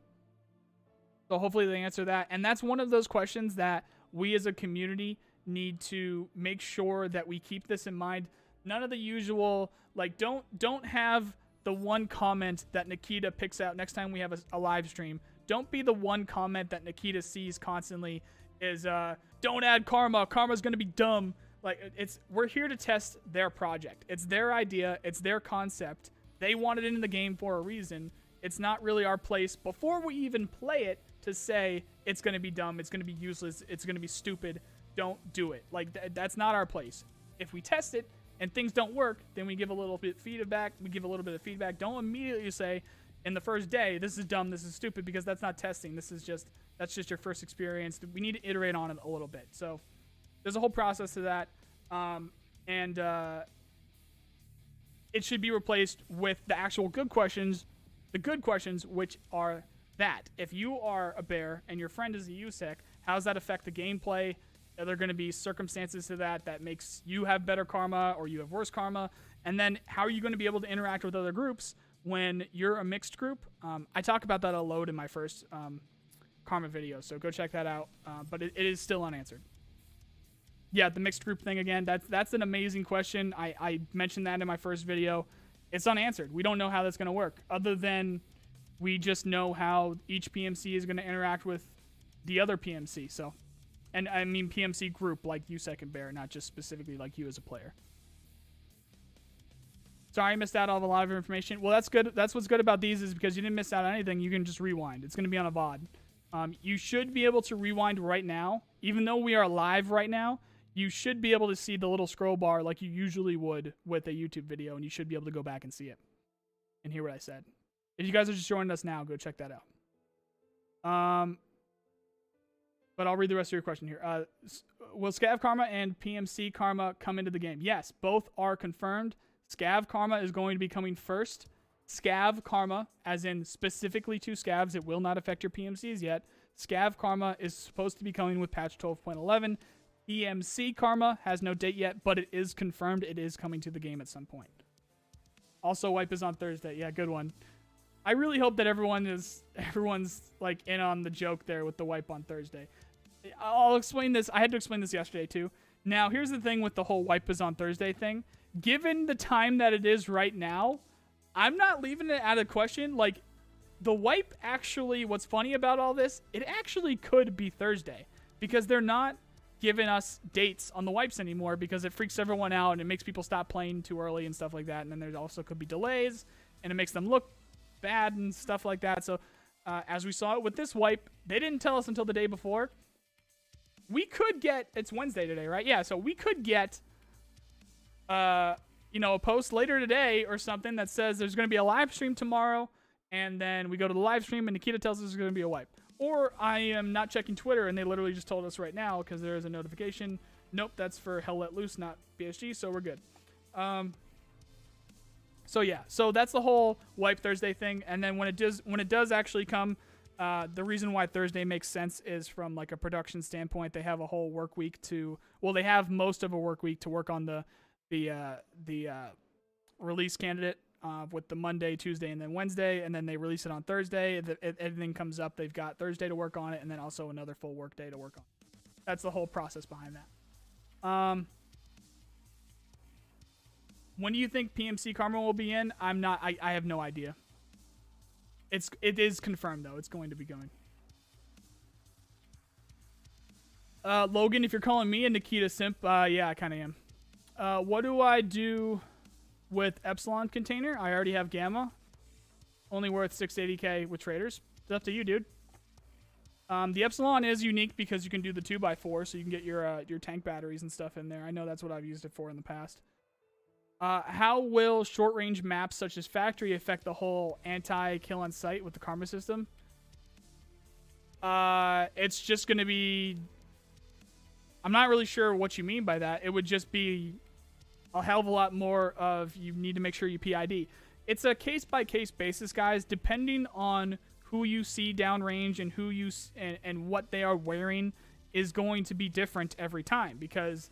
hopefully they answer that. And that's one of those questions that we as a community need to make sure that we keep this in mind. None of the usual, like, don't have the one comment that Nikita picks out next time we have a live stream. Don't be the one comment that Nikita sees constantly is don't add karma. Karma's gonna be dumb. Like, we're here to test their project. It's their idea. It's their concept. They wanted it in the game for a reason. It's not really our place before we even play it to say it's gonna be dumb. It's gonna be useless. It's gonna be stupid. Don't do it. Like, that's not our place. If we test it and things don't work, then we give a little bit of feedback. Don't immediately say in the first day, this is dumb, this is stupid, because that's not testing. That's just your first experience. We need to iterate on it a little bit. So there's a whole process to that. It should be replaced with the actual good questions, which are that. If you are a bear and your friend is a USEC, how does that affect the gameplay? Are there going to be circumstances to that makes you have better karma or you have worse karma? And then how are you going to be able to interact with other groups when you're a mixed group? I talk about that a load in my first karma video, so go check that out. But it is still unanswered. Yeah, the mixed group thing again, that's an amazing question. I mentioned that in my first video. It's unanswered. We don't know how that's going to work, other than we just know how each PMC is going to interact with the other PMC. So, and I mean PMC group like USEC and Bear, not just specifically like you as a player. Sorry, I missed out on a lot of information. Well, that's good. That's what's good about these, is because you didn't miss out on anything. You can just rewind. It's going to be on a VOD. You should be able to rewind right now. Even though we are live right now, you should be able to see the little scroll bar like you usually would with a YouTube video, and you should be able to go back and see it and hear what I said. If you guys are just joining us now, go check that out. But I'll read the rest of your question here. Will Scav Karma and PMC Karma come into the game? Yes, both are confirmed. Scav Karma is going to be coming first. Scav Karma, as in specifically to Scavs, it will not affect your PMCs yet. Scav Karma is supposed to be coming with patch 12.11. PMC Karma has no date yet, but it is confirmed it is coming to the game at some point. Also, wipe is on Thursday. Yeah, good one. I really hope that everyone's like in on the joke there with the wipe on Thursday. I'll explain this. I had to explain this yesterday too. Now, here's the thing with the whole wipe is on Thursday thing. Given the time that it is right now, I'm not leaving it out of question. Like, the wipe actually, what's funny about all this, it actually could be Thursday, because they're not giving us dates on the wipes anymore, because it freaks everyone out and it makes people stop playing too early and stuff like that. And then there also could be delays and it makes them look bad and stuff like that. So as we saw it with this wipe, they didn't tell us until the day before. We could get, it's Wednesday today, right? Yeah, so we could get a post later today or something that says there's going to be a live stream tomorrow, and then we go to the live stream and Nikita tells us there's going to be a wipe. Or I am not checking Twitter and they literally just told us right now because there is a notification. Nope, that's for Hell Let Loose, not BSG, so we're good. So yeah, so that's the whole wipe Thursday thing. And then when it does actually come, The reason why Thursday makes sense is from like a production standpoint. They have a whole work week they have most of a work week to work on the release candidate with the Monday, Tuesday, and then Wednesday, and then they release it on Thursday. If everything comes up, they've got Thursday to work on it, and then also another full work day to work on it. That's the whole process behind that. When do you think PMC Karma will be in? I have no idea. It is confirmed though. It's going to be going. Logan, if you're calling me a Nikita simp, yeah, I kind of am. What do I do with Epsilon container? I already have Gamma. Only worth 680k with traders. It's up to you, dude. The Epsilon is unique because you can do the 2x4, so you can get your tank batteries and stuff in there. I know that's what I've used it for in the past. How will short-range maps such as Factory affect the whole anti-kill on sight with the Karma system? It's just going to be... I'm not really sure what you mean by that. It would just be a hell of a lot more of you need to make sure you PID. It's a case-by-case basis, guys, depending on who you see downrange and who you and what they are wearing is going to be different every time, because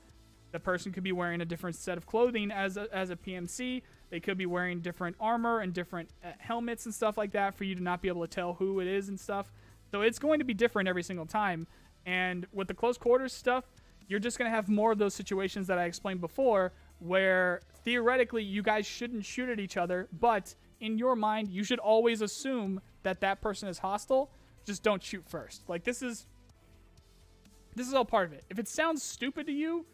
the person could be wearing a different set of clothing as a PMC. They could be wearing different armor and different helmets and stuff like that for you to not be able to tell who it is and stuff. So it's going to be different every single time. And with the close quarters stuff, you're just going to have more of those situations that I explained before where theoretically you guys shouldn't shoot at each other, but in your mind, you should always assume that that person is hostile. Just don't shoot first. Like, this is all part of it. If it sounds stupid to you,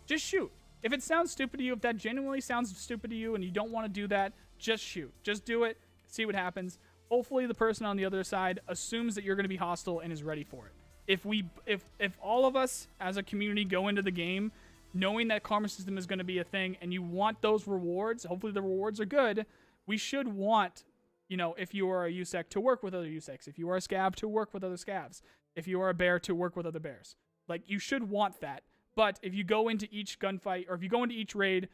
just shoot. If it sounds stupid to you, if that genuinely sounds stupid to you and you don't want to do that, just shoot. Just do it. See what happens. Hopefully the person on the other side assumes that you're going to be hostile and is ready for it. If all of us as a community go into the game knowing that Karma system is going to be a thing and you want those rewards, hopefully the rewards are good, we should want, if you are a USEC to work with other USECs, if you are a Scav to work with other Scavs, if you are a bear to work with other bears. Like, you should want that. But if you go into each gunfight or if you go into each raid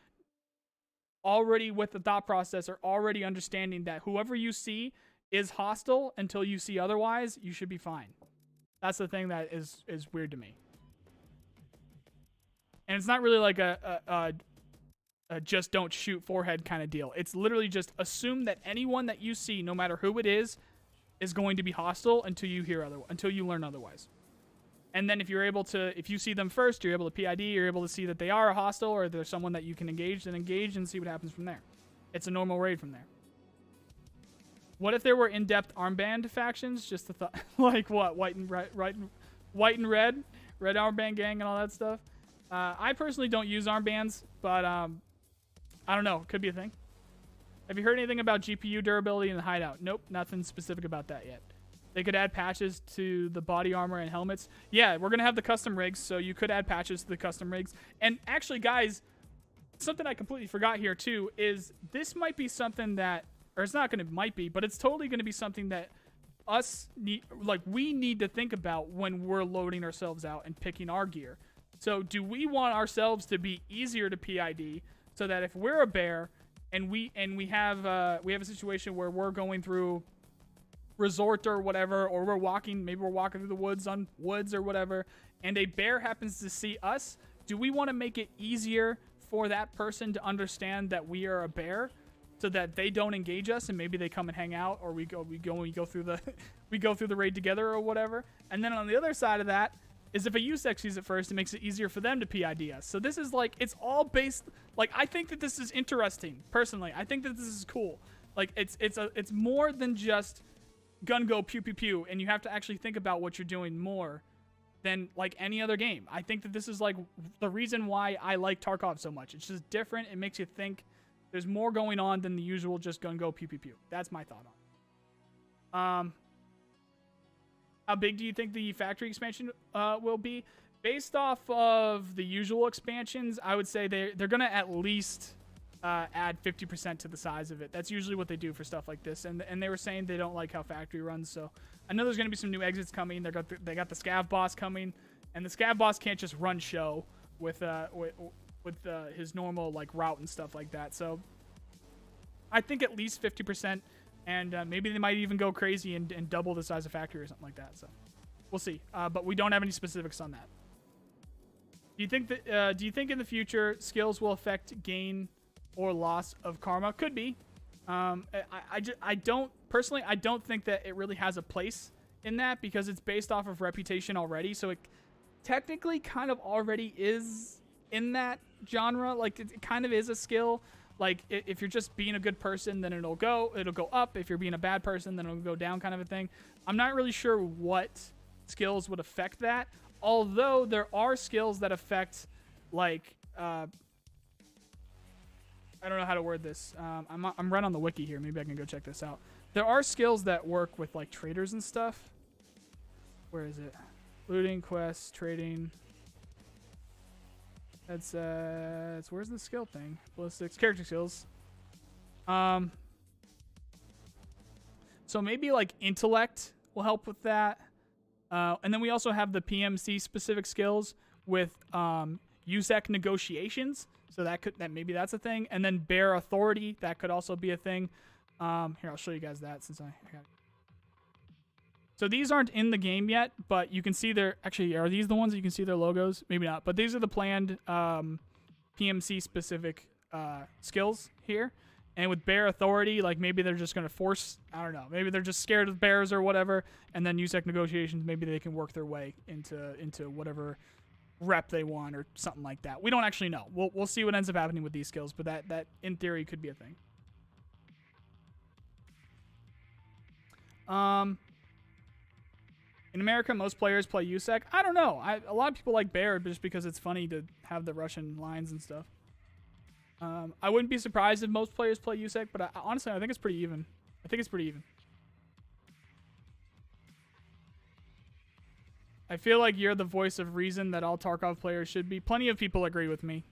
already with the thought process or already understanding that whoever you see is hostile until you see otherwise, you should be fine. That's the thing that is weird to me. And it's not really like a just don't shoot forehead kind of deal. It's literally just assume that anyone that you see, no matter who it is going to be hostile until you learn otherwise. And then if you see them first, you're able to PID, you're able to see that they are a hostile or there's someone that you can engage and see what happens from there. It's a normal raid from there. What if there were in-depth armband factions? Just the thought, like what? White and red, red armband gang and all that stuff. I personally don't use armbands, but I don't know. Could be a thing. Have you heard anything about GPU durability in the hideout? Nope, nothing specific about that yet. They could add patches to the body armor and helmets. Yeah, we're going to have the custom rigs, so you could add patches to the custom rigs. And actually, guys, something I completely forgot here, too, is this might be something that, or it's not going to might be, but it's totally going to be something that we need to think about when we're loading ourselves out and picking our gear. So do we want ourselves to be easier to PID so that if we're a bear and we have a situation where we're going through resort or whatever, or maybe we're walking through the woods or whatever, and a bear happens to see us, do we want to make it easier for that person to understand that we are a bear so that they don't engage us and maybe they come and hang out, or we go through the raid together or whatever? And then on the other side of that is if a USEC sees it first, it makes it easier for them to PID us. So this is like, it's all based, like, I think that this is interesting personally. I think that this is cool. Like, it's more than just gun go pew pew pew, and you have to actually think about what you're doing more than like any other game. I think that this is like the reason why I like Tarkov so much. It's just different. It makes you think there's more going on than the usual just gun go pew pew pew. That's my thought on it. How big do you think the factory expansion will be? Based off of the usual expansions, I would say they're gonna at least add 50% to the size of it. That's usually what they do for stuff like this. And they were saying they don't like how factory runs. So I know there's going to be some new exits coming. They got the Scav boss coming, and the Scav boss can't just run show with his normal like route and stuff like that. So I think at least 50% And maybe they might even go crazy and double the size of factory or something like that. So we'll see. But we don't have any specifics on that. Do you think that? Do you think in the future skills will affect gain or loss of karma? Could be. I don't personally. I don't think that it really has a place in that because it's based off of reputation already. So it technically kind of already is in that genre. Like it kind of is a skill. Like if you're just being a good person, then it'll go up. If you're being a bad person, then it'll go down, kind of a thing. I'm not really sure what skills would affect that. Although there are skills that affect, like, I don't know how to word this. I'm right on the wiki here. Maybe I can go check this out. There are skills that work with, like, traders and stuff. Where is it? Looting, quests, trading. That's where's the skill thing? Ballistics, character skills. So maybe, like, intellect will help with that. And then we also have the PMC specific skills with USEC negotiations. So that maybe that's a thing. And then bear authority, that could also be a thing. Here, I'll show you guys that since I got it. So these aren't in the game yet, but you can see actually, are these the ones that you can see their logos? Maybe not, but these are the planned PMC specific skills here. And with bear authority, like maybe they're just going to force, I don't know, maybe they're just scared of bears or whatever. And then USEC negotiations, maybe they can work their way into whatever rep they want or something like that. We don't actually know. We'll see what ends up happening with these skills, but that in theory could be a thing. In America, most players play USEC. I don't know. A lot of people like bear just because it's funny to have the Russian lines and stuff. I wouldn't be surprised if most players play USEC, but honestly, I think it's pretty even. I feel like you're the voice of reason that all Tarkov players should be. Plenty of people agree with me.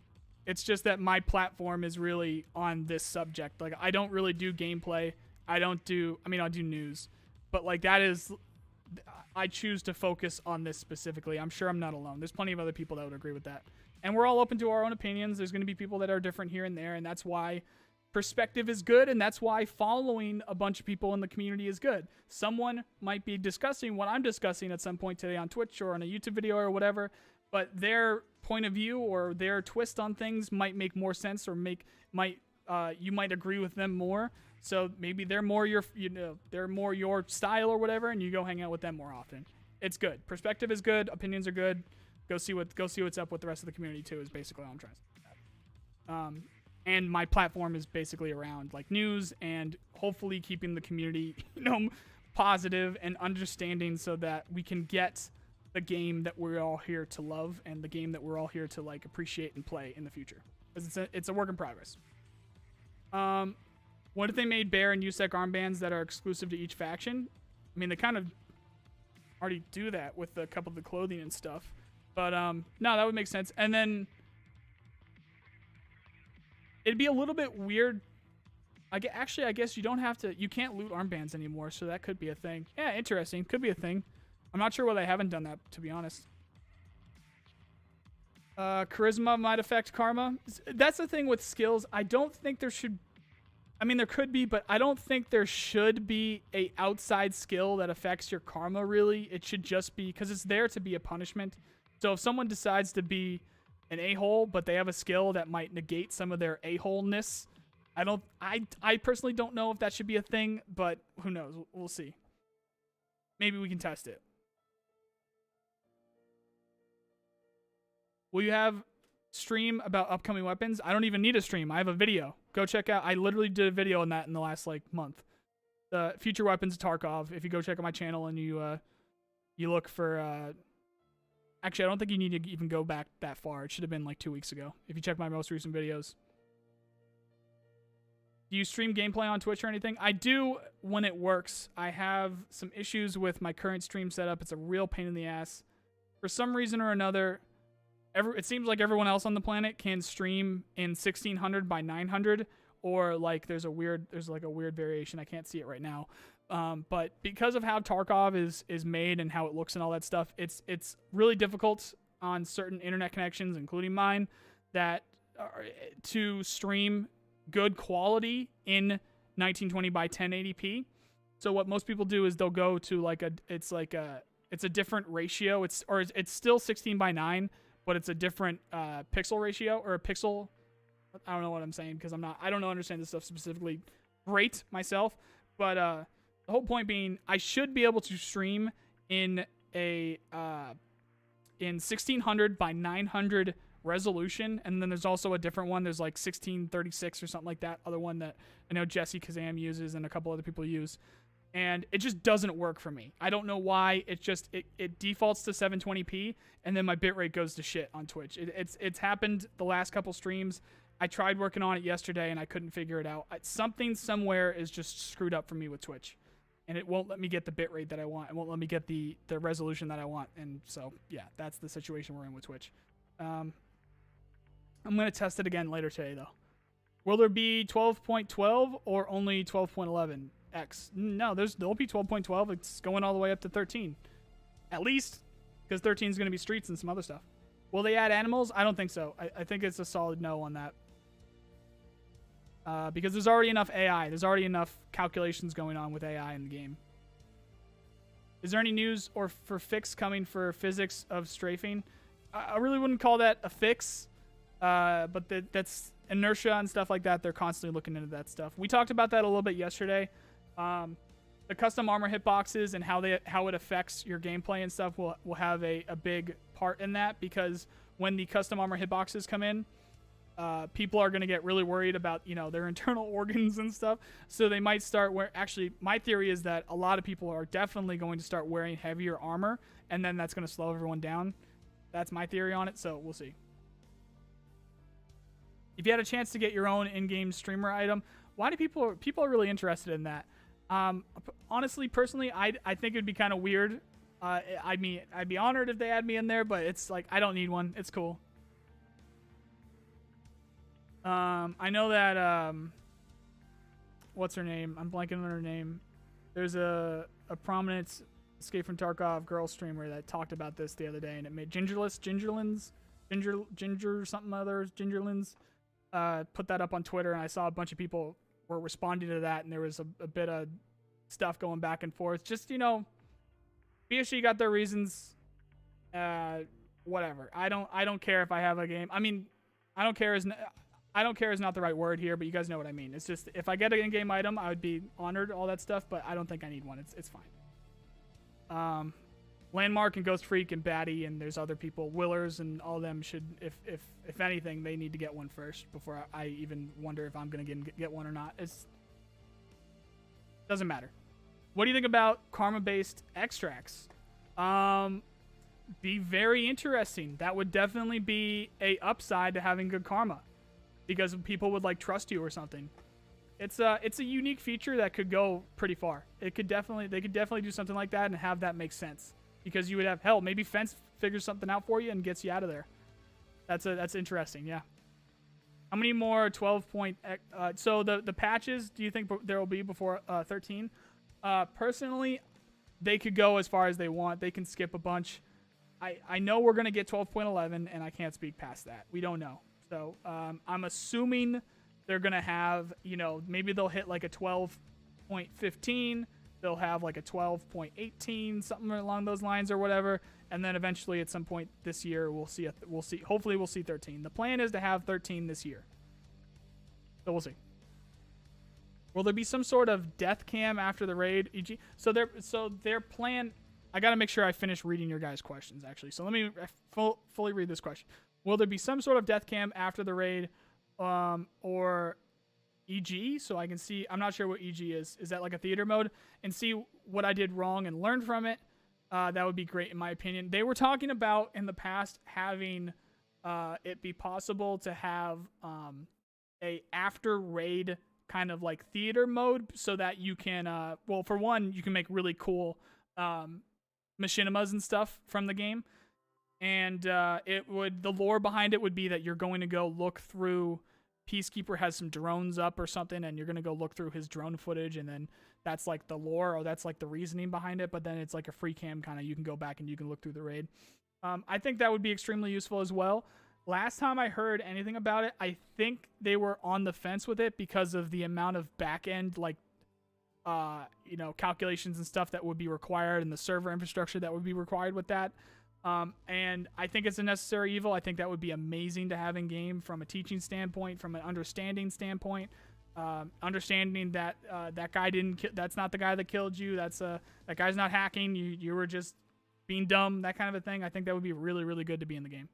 It's just that my platform is really on this subject. Like, I don't really do gameplay. I do news. But, like, I choose to focus on this specifically. I'm sure I'm not alone. There's plenty of other people that would agree with that. And we're all open to our own opinions. There's going to be people that are different here and there, and that's why perspective is good, and that's why following a bunch of people in the community is good. Someone might be discussing what I'm discussing at some point today on Twitch or on a YouTube video or whatever, but their point of view or their twist on things might make more sense or you might agree with them more. So maybe they're more your style or whatever, and you go hang out with them more often. It's good. Perspective is good. Opinions are good. Go see what's up with the rest of the community too. Is basically all I'm trying to say. And my platform is basically around like news and hopefully keeping the community, positive and understanding, so that we can get the game that we're all here to love and the game that we're all here to like appreciate and play in the future. Because it's a work in progress. What if they made bear and USEC armbands that are exclusive to each faction? I mean, they kind of already do that with a couple of the clothing and stuff. But no, that would make sense. And then it'd be a little bit weird. I guess you can't loot armbands anymore, so that could be a thing. Yeah, interesting. Could be a thing. I'm not sure why they haven't done that, to be honest. Charisma might affect karma. That's the thing with skills. I don't think there should... I mean, there could be, but I don't think there should be a outside skill that affects your karma, really. It should just be... because it's there to be a punishment. So if someone decides to be an a-hole, but they have a skill that might negate some of their a-holeness, I personally don't know if that should be a thing, but who knows? We'll see. Maybe we can test it. Will you have stream about upcoming weapons? I don't even need a stream. I have a video. Go check out. I literally did a video on that in the last month. The future weapons of Tarkov. If you go check out my channel and you look for actually, I don't think you need to even go back that far. It should have been 2 weeks ago. If you check my most recent videos. Do you stream gameplay on Twitch or anything? I do when it works. I have some issues with my current stream setup. It's a real pain in the ass. For some reason or another, it seems like everyone else on the planet can stream in 1600 by 900, or there's a weird variation. I can't see it right now. But because of how Tarkov is made and how it looks and all that stuff, it's really difficult on certain internet connections, including mine, to stream good quality in 1920 by 1080p. So what most people do is they'll go to like it's a different ratio. It's still 16 by 9, but it's a different pixel ratio or a pixel. I don't know what I'm saying because I don't understand this stuff specifically great myself. But the whole point being, I should be able to stream in a in 1600 by 900 resolution, and then there's also a different one. There's like 1636 or something like that. Other one that I know Jesse Kazam uses and a couple other people use, and it just doesn't work for me. I don't know why. It just it defaults to 720p, and then my bitrate goes to shit on Twitch. It's happened the last couple streams. I tried working on it yesterday and I couldn't figure it out. Something somewhere is just screwed up for me with Twitch, and it won't let me get the bitrate that I want. It won't let me get the resolution that I want, and so yeah, that's the situation we're in with Twitch. I'm going to test it again later today, though. Will there be 12.12 or only 12.11x? No, there'll be 12.12. It's going all the way up to 13. At least, because 13 is going to be streets and some other stuff. Will they add animals? I don't think so. I think it's a solid no on that. Because there's already enough AI. There's already enough calculations going on with AI in the game. Is there any news or for fix coming for physics of strafing? I really wouldn't call that a fix. But that's inertia and stuff like that. They're constantly looking into that stuff. We talked about that a little bit yesterday. The custom armor hitboxes and how it affects your gameplay and stuff will have a big part in that, because when the custom armor hitboxes come in, people are going to get really worried about, their internal organs and stuff. So they might start actually, my theory is that a lot of people are definitely going to start wearing heavier armor, and then that's going to slow everyone down. That's my theory on it, so we'll see. If you had a chance to get your own in-game streamer item, why do people are really interested in that? Honestly, personally, I think it'd be kind of weird. I'd be honored if they add me in there, but it's like, I don't need one. It's cool. I know that what's her name? I'm blanking on her name. There's a prominent Escape from Tarkov girl streamer that talked about this the other day, and it made Ginger something others, Gingerlins. Put that up on Twitter, and I saw a bunch of people were responding to that, and there was a bit of stuff going back and forth. Just, BSG got their reasons. Whatever. I don't care if I have a game. I mean, I don't care is not the right word here, but you guys know what I mean. It's just, if I get an in-game item, I would be honored, all that stuff, but I don't think I need one. It's fine. Landmark and Ghost Freak and Batty, and there's other people, Willers, and all of them should, if anything, they need to get one first before I even wonder if I'm gonna get one or not. Doesn't matter. What do you think about karma-based extracts? Be very interesting. That would definitely be a upside to having good karma, because people would like trust you or something. It's a unique feature that could go pretty far. They could definitely do something like that and have that make sense. Because you would have, hell, maybe Fence figures something out for you and gets you out of there. That's interesting, yeah. How many more 12 point... so the patches, do you think there will be before 13? Personally, they could go as far as they want. They can skip a bunch. I know we're going to get 12.11, and I can't speak past that. We don't know. So I'm assuming they're going to have, maybe they'll hit like a 12.15. They'll have like a 12.18, something along those lines or whatever, and then eventually at some point this year we'll see. Hopefully we'll see 13. The plan is to have 13 this year, so we'll see. Will there be some sort of death cam after the raid? E.g., so their plan. I gotta make sure I finish reading your guys' questions actually. So let me fully read this question. Will there be some sort of death cam after the raid, or EG, so I can see, I'm not sure what EG is. Is that like a theater mode? And see what I did wrong and learn from it. That would be great in my opinion. They were talking about in the past having it be possible to have a after raid kind of like theater mode, so that you can, well, for one, you can make really cool machinimas and stuff from the game. And the lore behind it would be that you're going to go look through, Peacekeeper has some drones up or something, and you're going to go look through his drone footage, and then that's like the lore, or that's like the reasoning behind it, but then it's like a free cam kind of, you can go back and you can look through the raid. I think that would be extremely useful as well. Last time I heard anything about it, I think they were on the fence with it because of the amount of back end, like, you know, calculations and stuff that would be required and the server infrastructure that would be required with that. And I think it's a necessary evil. I think that would be amazing to have in game from a teaching standpoint, from an understanding standpoint. Understanding that that guy that's not the guy that killed you. That guy's not hacking. You were just being dumb. That kind of a thing. I think that would be really, really good to be in the game.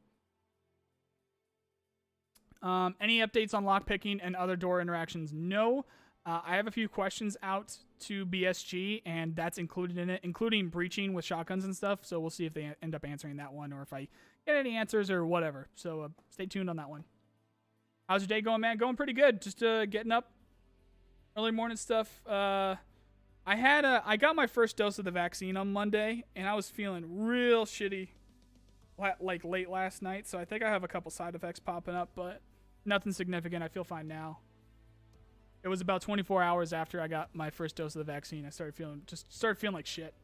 Any updates on lockpicking and other door interactions? No. I have a few questions out to BSG, and that's included in it, including breaching with shotguns and stuff. So we'll see if they end up answering that one or if I get any answers or whatever. So stay tuned on that one. How's your day going, man? Going pretty good. Just getting up, early morning stuff. I got my first dose of the vaccine on Monday, and I was feeling real shitty like late last night. So I think I have a couple side effects popping up, but nothing significant. I feel fine now. It was about 24 hours after I got my first dose of the vaccine. I started feeling like shit.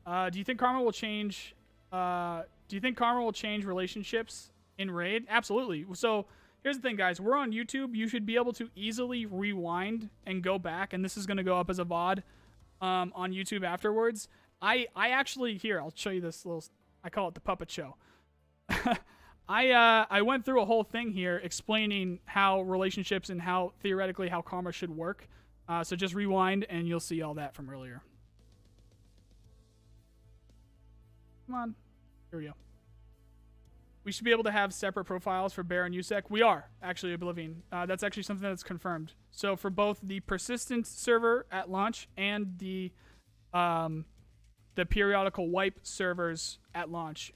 Do you think karma will change? Do you think karma will change relationships in Raid? Absolutely. So here's the thing, guys. We're on YouTube. You should be able to easily rewind and go back, and this is going to go up as a VOD on YouTube afterwards. I actually, here, I'll show you this little, I call it the puppet show. I went through a whole thing here explaining how relationships and how theoretically how karma should work. So just rewind and you'll see all that from earlier. Come on. Here we go. We should be able to have separate profiles for Bear and USEC. We are actually Oblivion. That's actually something that's confirmed. So for both the persistent server at launch and the periodical wipe servers at launch,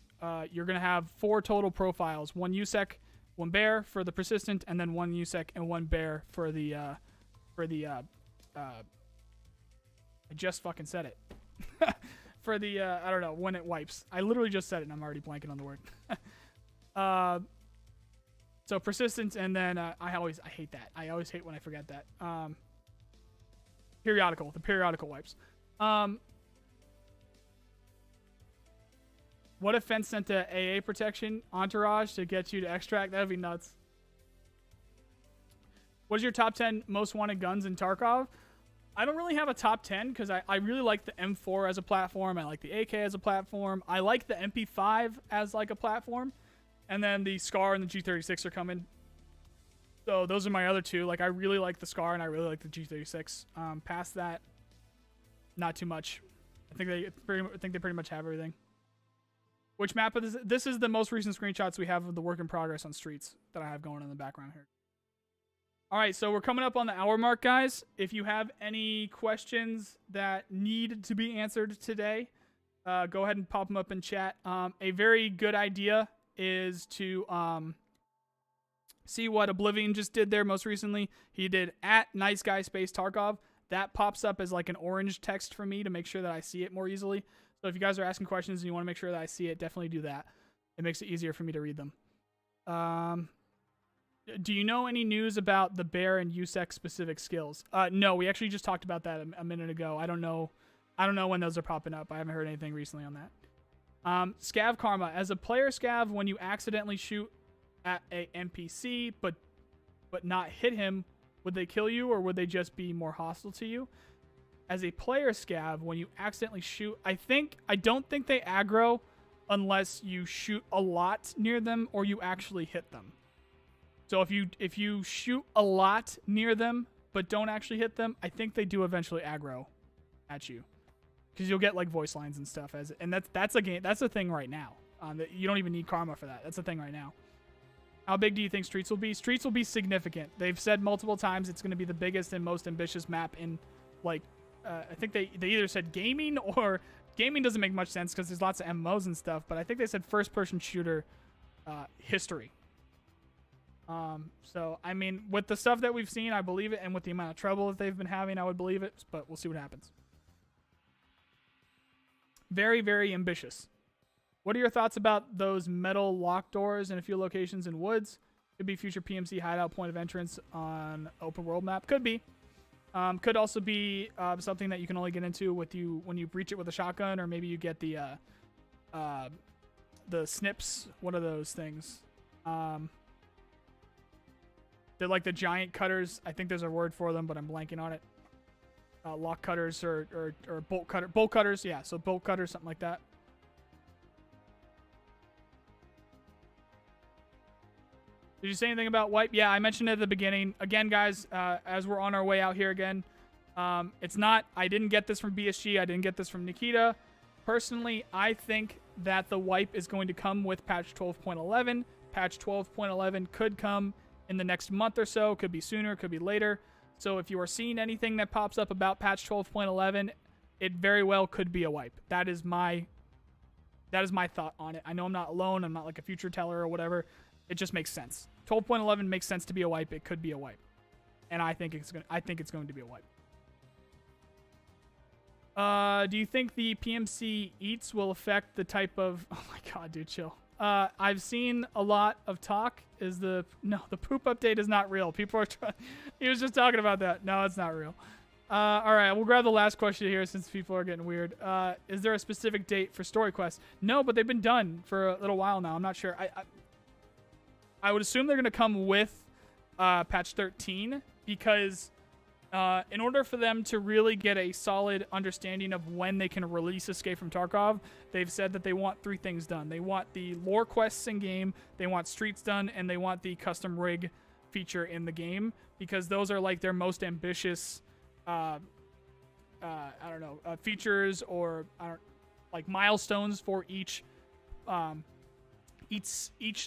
you're going to have 4 total profiles. 1 USEC, 1 Bear for the persistent, and then 1 USEC and 1 Bear for the I just fucking said it. For the, I don't know, when it wipes. I literally just said it and I'm already blanking on the word. So persistent, and then I hate that. I always hate when I forget that. The periodical wipes. What if Fence sent a AA protection entourage to get you to extract? That'd be nuts. What's your top 10 most wanted guns in Tarkov? I don't really have a top 10 because I really like the M4 as a platform. I like the AK as a platform. I like the MP5 as like a platform. And then the SCAR and the G36 are coming. So those are my other two. Like I really like the SCAR and I really like the G36. Past that, not too much. I think they pretty much have everything. Which map is this? This is the most recent screenshots we have of the work in progress on Streets that I have going in the background here. All right, so we're coming up on the hour mark, guys. If you have any questions that need to be answered today, go ahead and pop them up in chat. A very good idea is to see what Oblivion just did there most recently. He did @NiceGuySpaceTarkov. That pops up as like an orange text for me to make sure that I see it more easily. So if you guys are asking questions and you want to make sure that I see it, definitely do that. It makes it easier for me to read them. Do you know any news about the Bear and USEC specific skills? No, we actually just talked about that a minute ago. I don't know when those are popping up. I haven't heard anything recently on that. Scav Karma. As a player scav, when you accidentally shoot at a NPC but not hit him, would they kill you or would they just be more hostile to you? As a player scav, when you accidentally shoot, I don't think they aggro unless you shoot a lot near them or you actually hit them. So if you shoot a lot near them but don't actually hit them, I think they do eventually aggro at you, because you'll get like voice lines and stuff and that's a game, that's a thing right now. You don't even need karma for that. That's a thing right now. How big do you think Streets will be? Streets will be significant. They've said multiple times it's going to be the biggest and most ambitious map in, like, I think they either said gaming, or gaming doesn't make much sense because there's lots of MMOs and stuff, but I think they said first-person shooter history. So, I mean, with the stuff that we've seen, I believe it, and with the amount of trouble that they've been having, I would believe it, but we'll see what happens. Very, very ambitious. What are your thoughts about those metal lock doors in a few locations in woods? Could be future PMC hideout point of entrance on open world map. Could be. Could also be something that you can only get into when you breach it with a shotgun, or maybe you get the snips. What are those things? They're like the giant cutters. I think there's a word for them, but I'm blanking on it. Lock cutters or bolt cutters. Yeah, so bolt cutters, something like that. Did you say anything about wipe? Yeah, I mentioned it at the beginning. Again, guys, as we're on our way out here again, it's not, I didn't get this from BSG. I didn't get this from Nikita. Personally, I think that the wipe is going to come with patch 12.11. Patch 12.11 could come in the next month or so. Could be sooner, could be later. So if you are seeing anything that pops up about patch 12.11, it very well could be a wipe. That is my thought on it. I know I'm not alone. I'm not like a future teller or whatever. It just makes sense. 12.11 makes sense to be a wipe. It could be a wipe, and I think it's going to be a wipe. Do you think the PMC eats will affect the type of? Oh my god, dude, chill. I've seen a lot of talk. The poop update is not real. People are trying. He was just talking about that. No, it's not real. All right, we'll grab the last question here since people are getting weird. Is there a specific date for story quests? No, but they've been done for a little while now. I'm not sure. I would assume they're going to come with patch 13 because in order for them to really get a solid understanding of when they can release Escape from Tarkov, they've said that they want 3 things done. They want the lore quests in game, they want streets done, and they want the custom rig feature in the game because those are like their most ambitious features or like milestones for each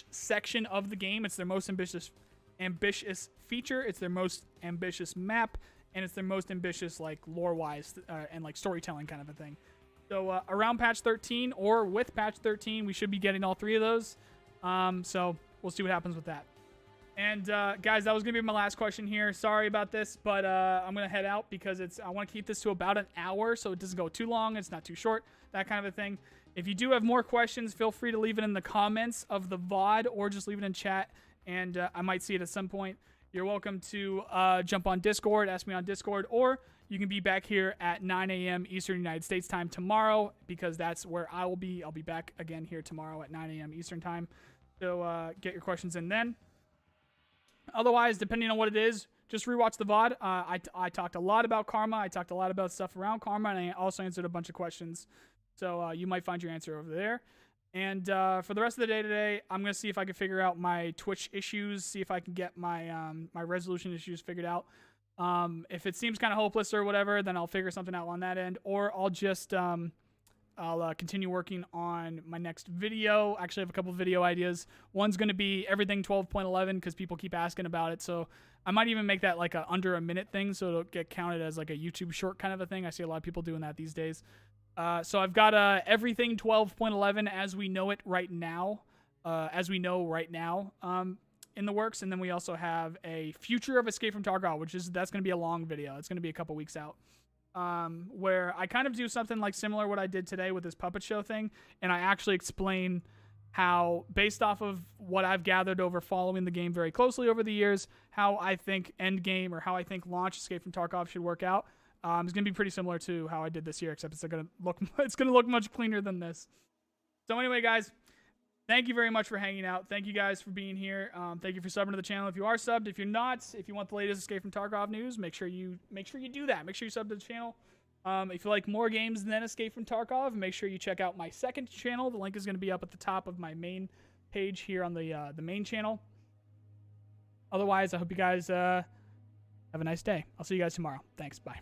section of the game. It's their most ambitious feature. It's their most ambitious map, and it's their most ambitious like lore-wise and like storytelling kind of a thing. So around patch 13 or with patch 13, we should be getting all 3 of those. So we'll see what happens with that. And guys, that was gonna be my last question here. Sorry about this, but I'm gonna head out because I want to keep this to about an hour so it doesn't go too long. It's not too short, that kind of a thing. If you do have more questions, feel free to leave it in the comments of the VOD or just leave it in chat, and I might see it at some point. You're welcome to jump on Discord, ask me on Discord, or you can be back here at 9 a.m. Eastern United States time tomorrow because that's where I will be. I'll be back again here tomorrow at 9 a.m. Eastern time. So get your questions in then. Otherwise, depending on what it is, just rewatch the VOD. I talked a lot about Karma. I talked a lot about stuff around Karma, and I also answered a bunch of questions. So you might find your answer over there. And for the rest of the day today, I'm going to see if I can figure out my Twitch issues, see if I can get my my resolution issues figured out. If it seems kind of hopeless or whatever, then I'll figure something out on that end. Or I'll just I'll continue working on my next video. Actually, I have a couple video ideas. One's going to be everything 12.11 because people keep asking about it. So I might even make that like a under a minute thing so it'll get counted as like a YouTube short kind of a thing. I see a lot of people doing that these days. So I've got everything 12.11 as we know it right now, in the works. And then we also have a future of Escape from Tarkov, that's going to be a long video. It's going to be a couple weeks out. Where I kind of do something like similar what I did today with this puppet show thing, and I actually explain how, based off of what I've gathered over following the game very closely over the years, how I think endgame or how I think launch Escape from Tarkov should work out. It's gonna be pretty similar to how I did this year, except it's gonna look much cleaner than this. So anyway, guys, thank you very much for hanging out. Thank you guys for being here. Thank you for subbing to the channel if you are subbed. If you're not, if you want the latest Escape from Tarkov news, make sure you do that. Make sure you sub to the channel. If you like more games than Escape from Tarkov, make sure you check out my second channel. The link is going to be up at the top of my main page here on the main channel. Otherwise, I hope you guys have a nice day. I'll see you guys tomorrow. Thanks. Bye.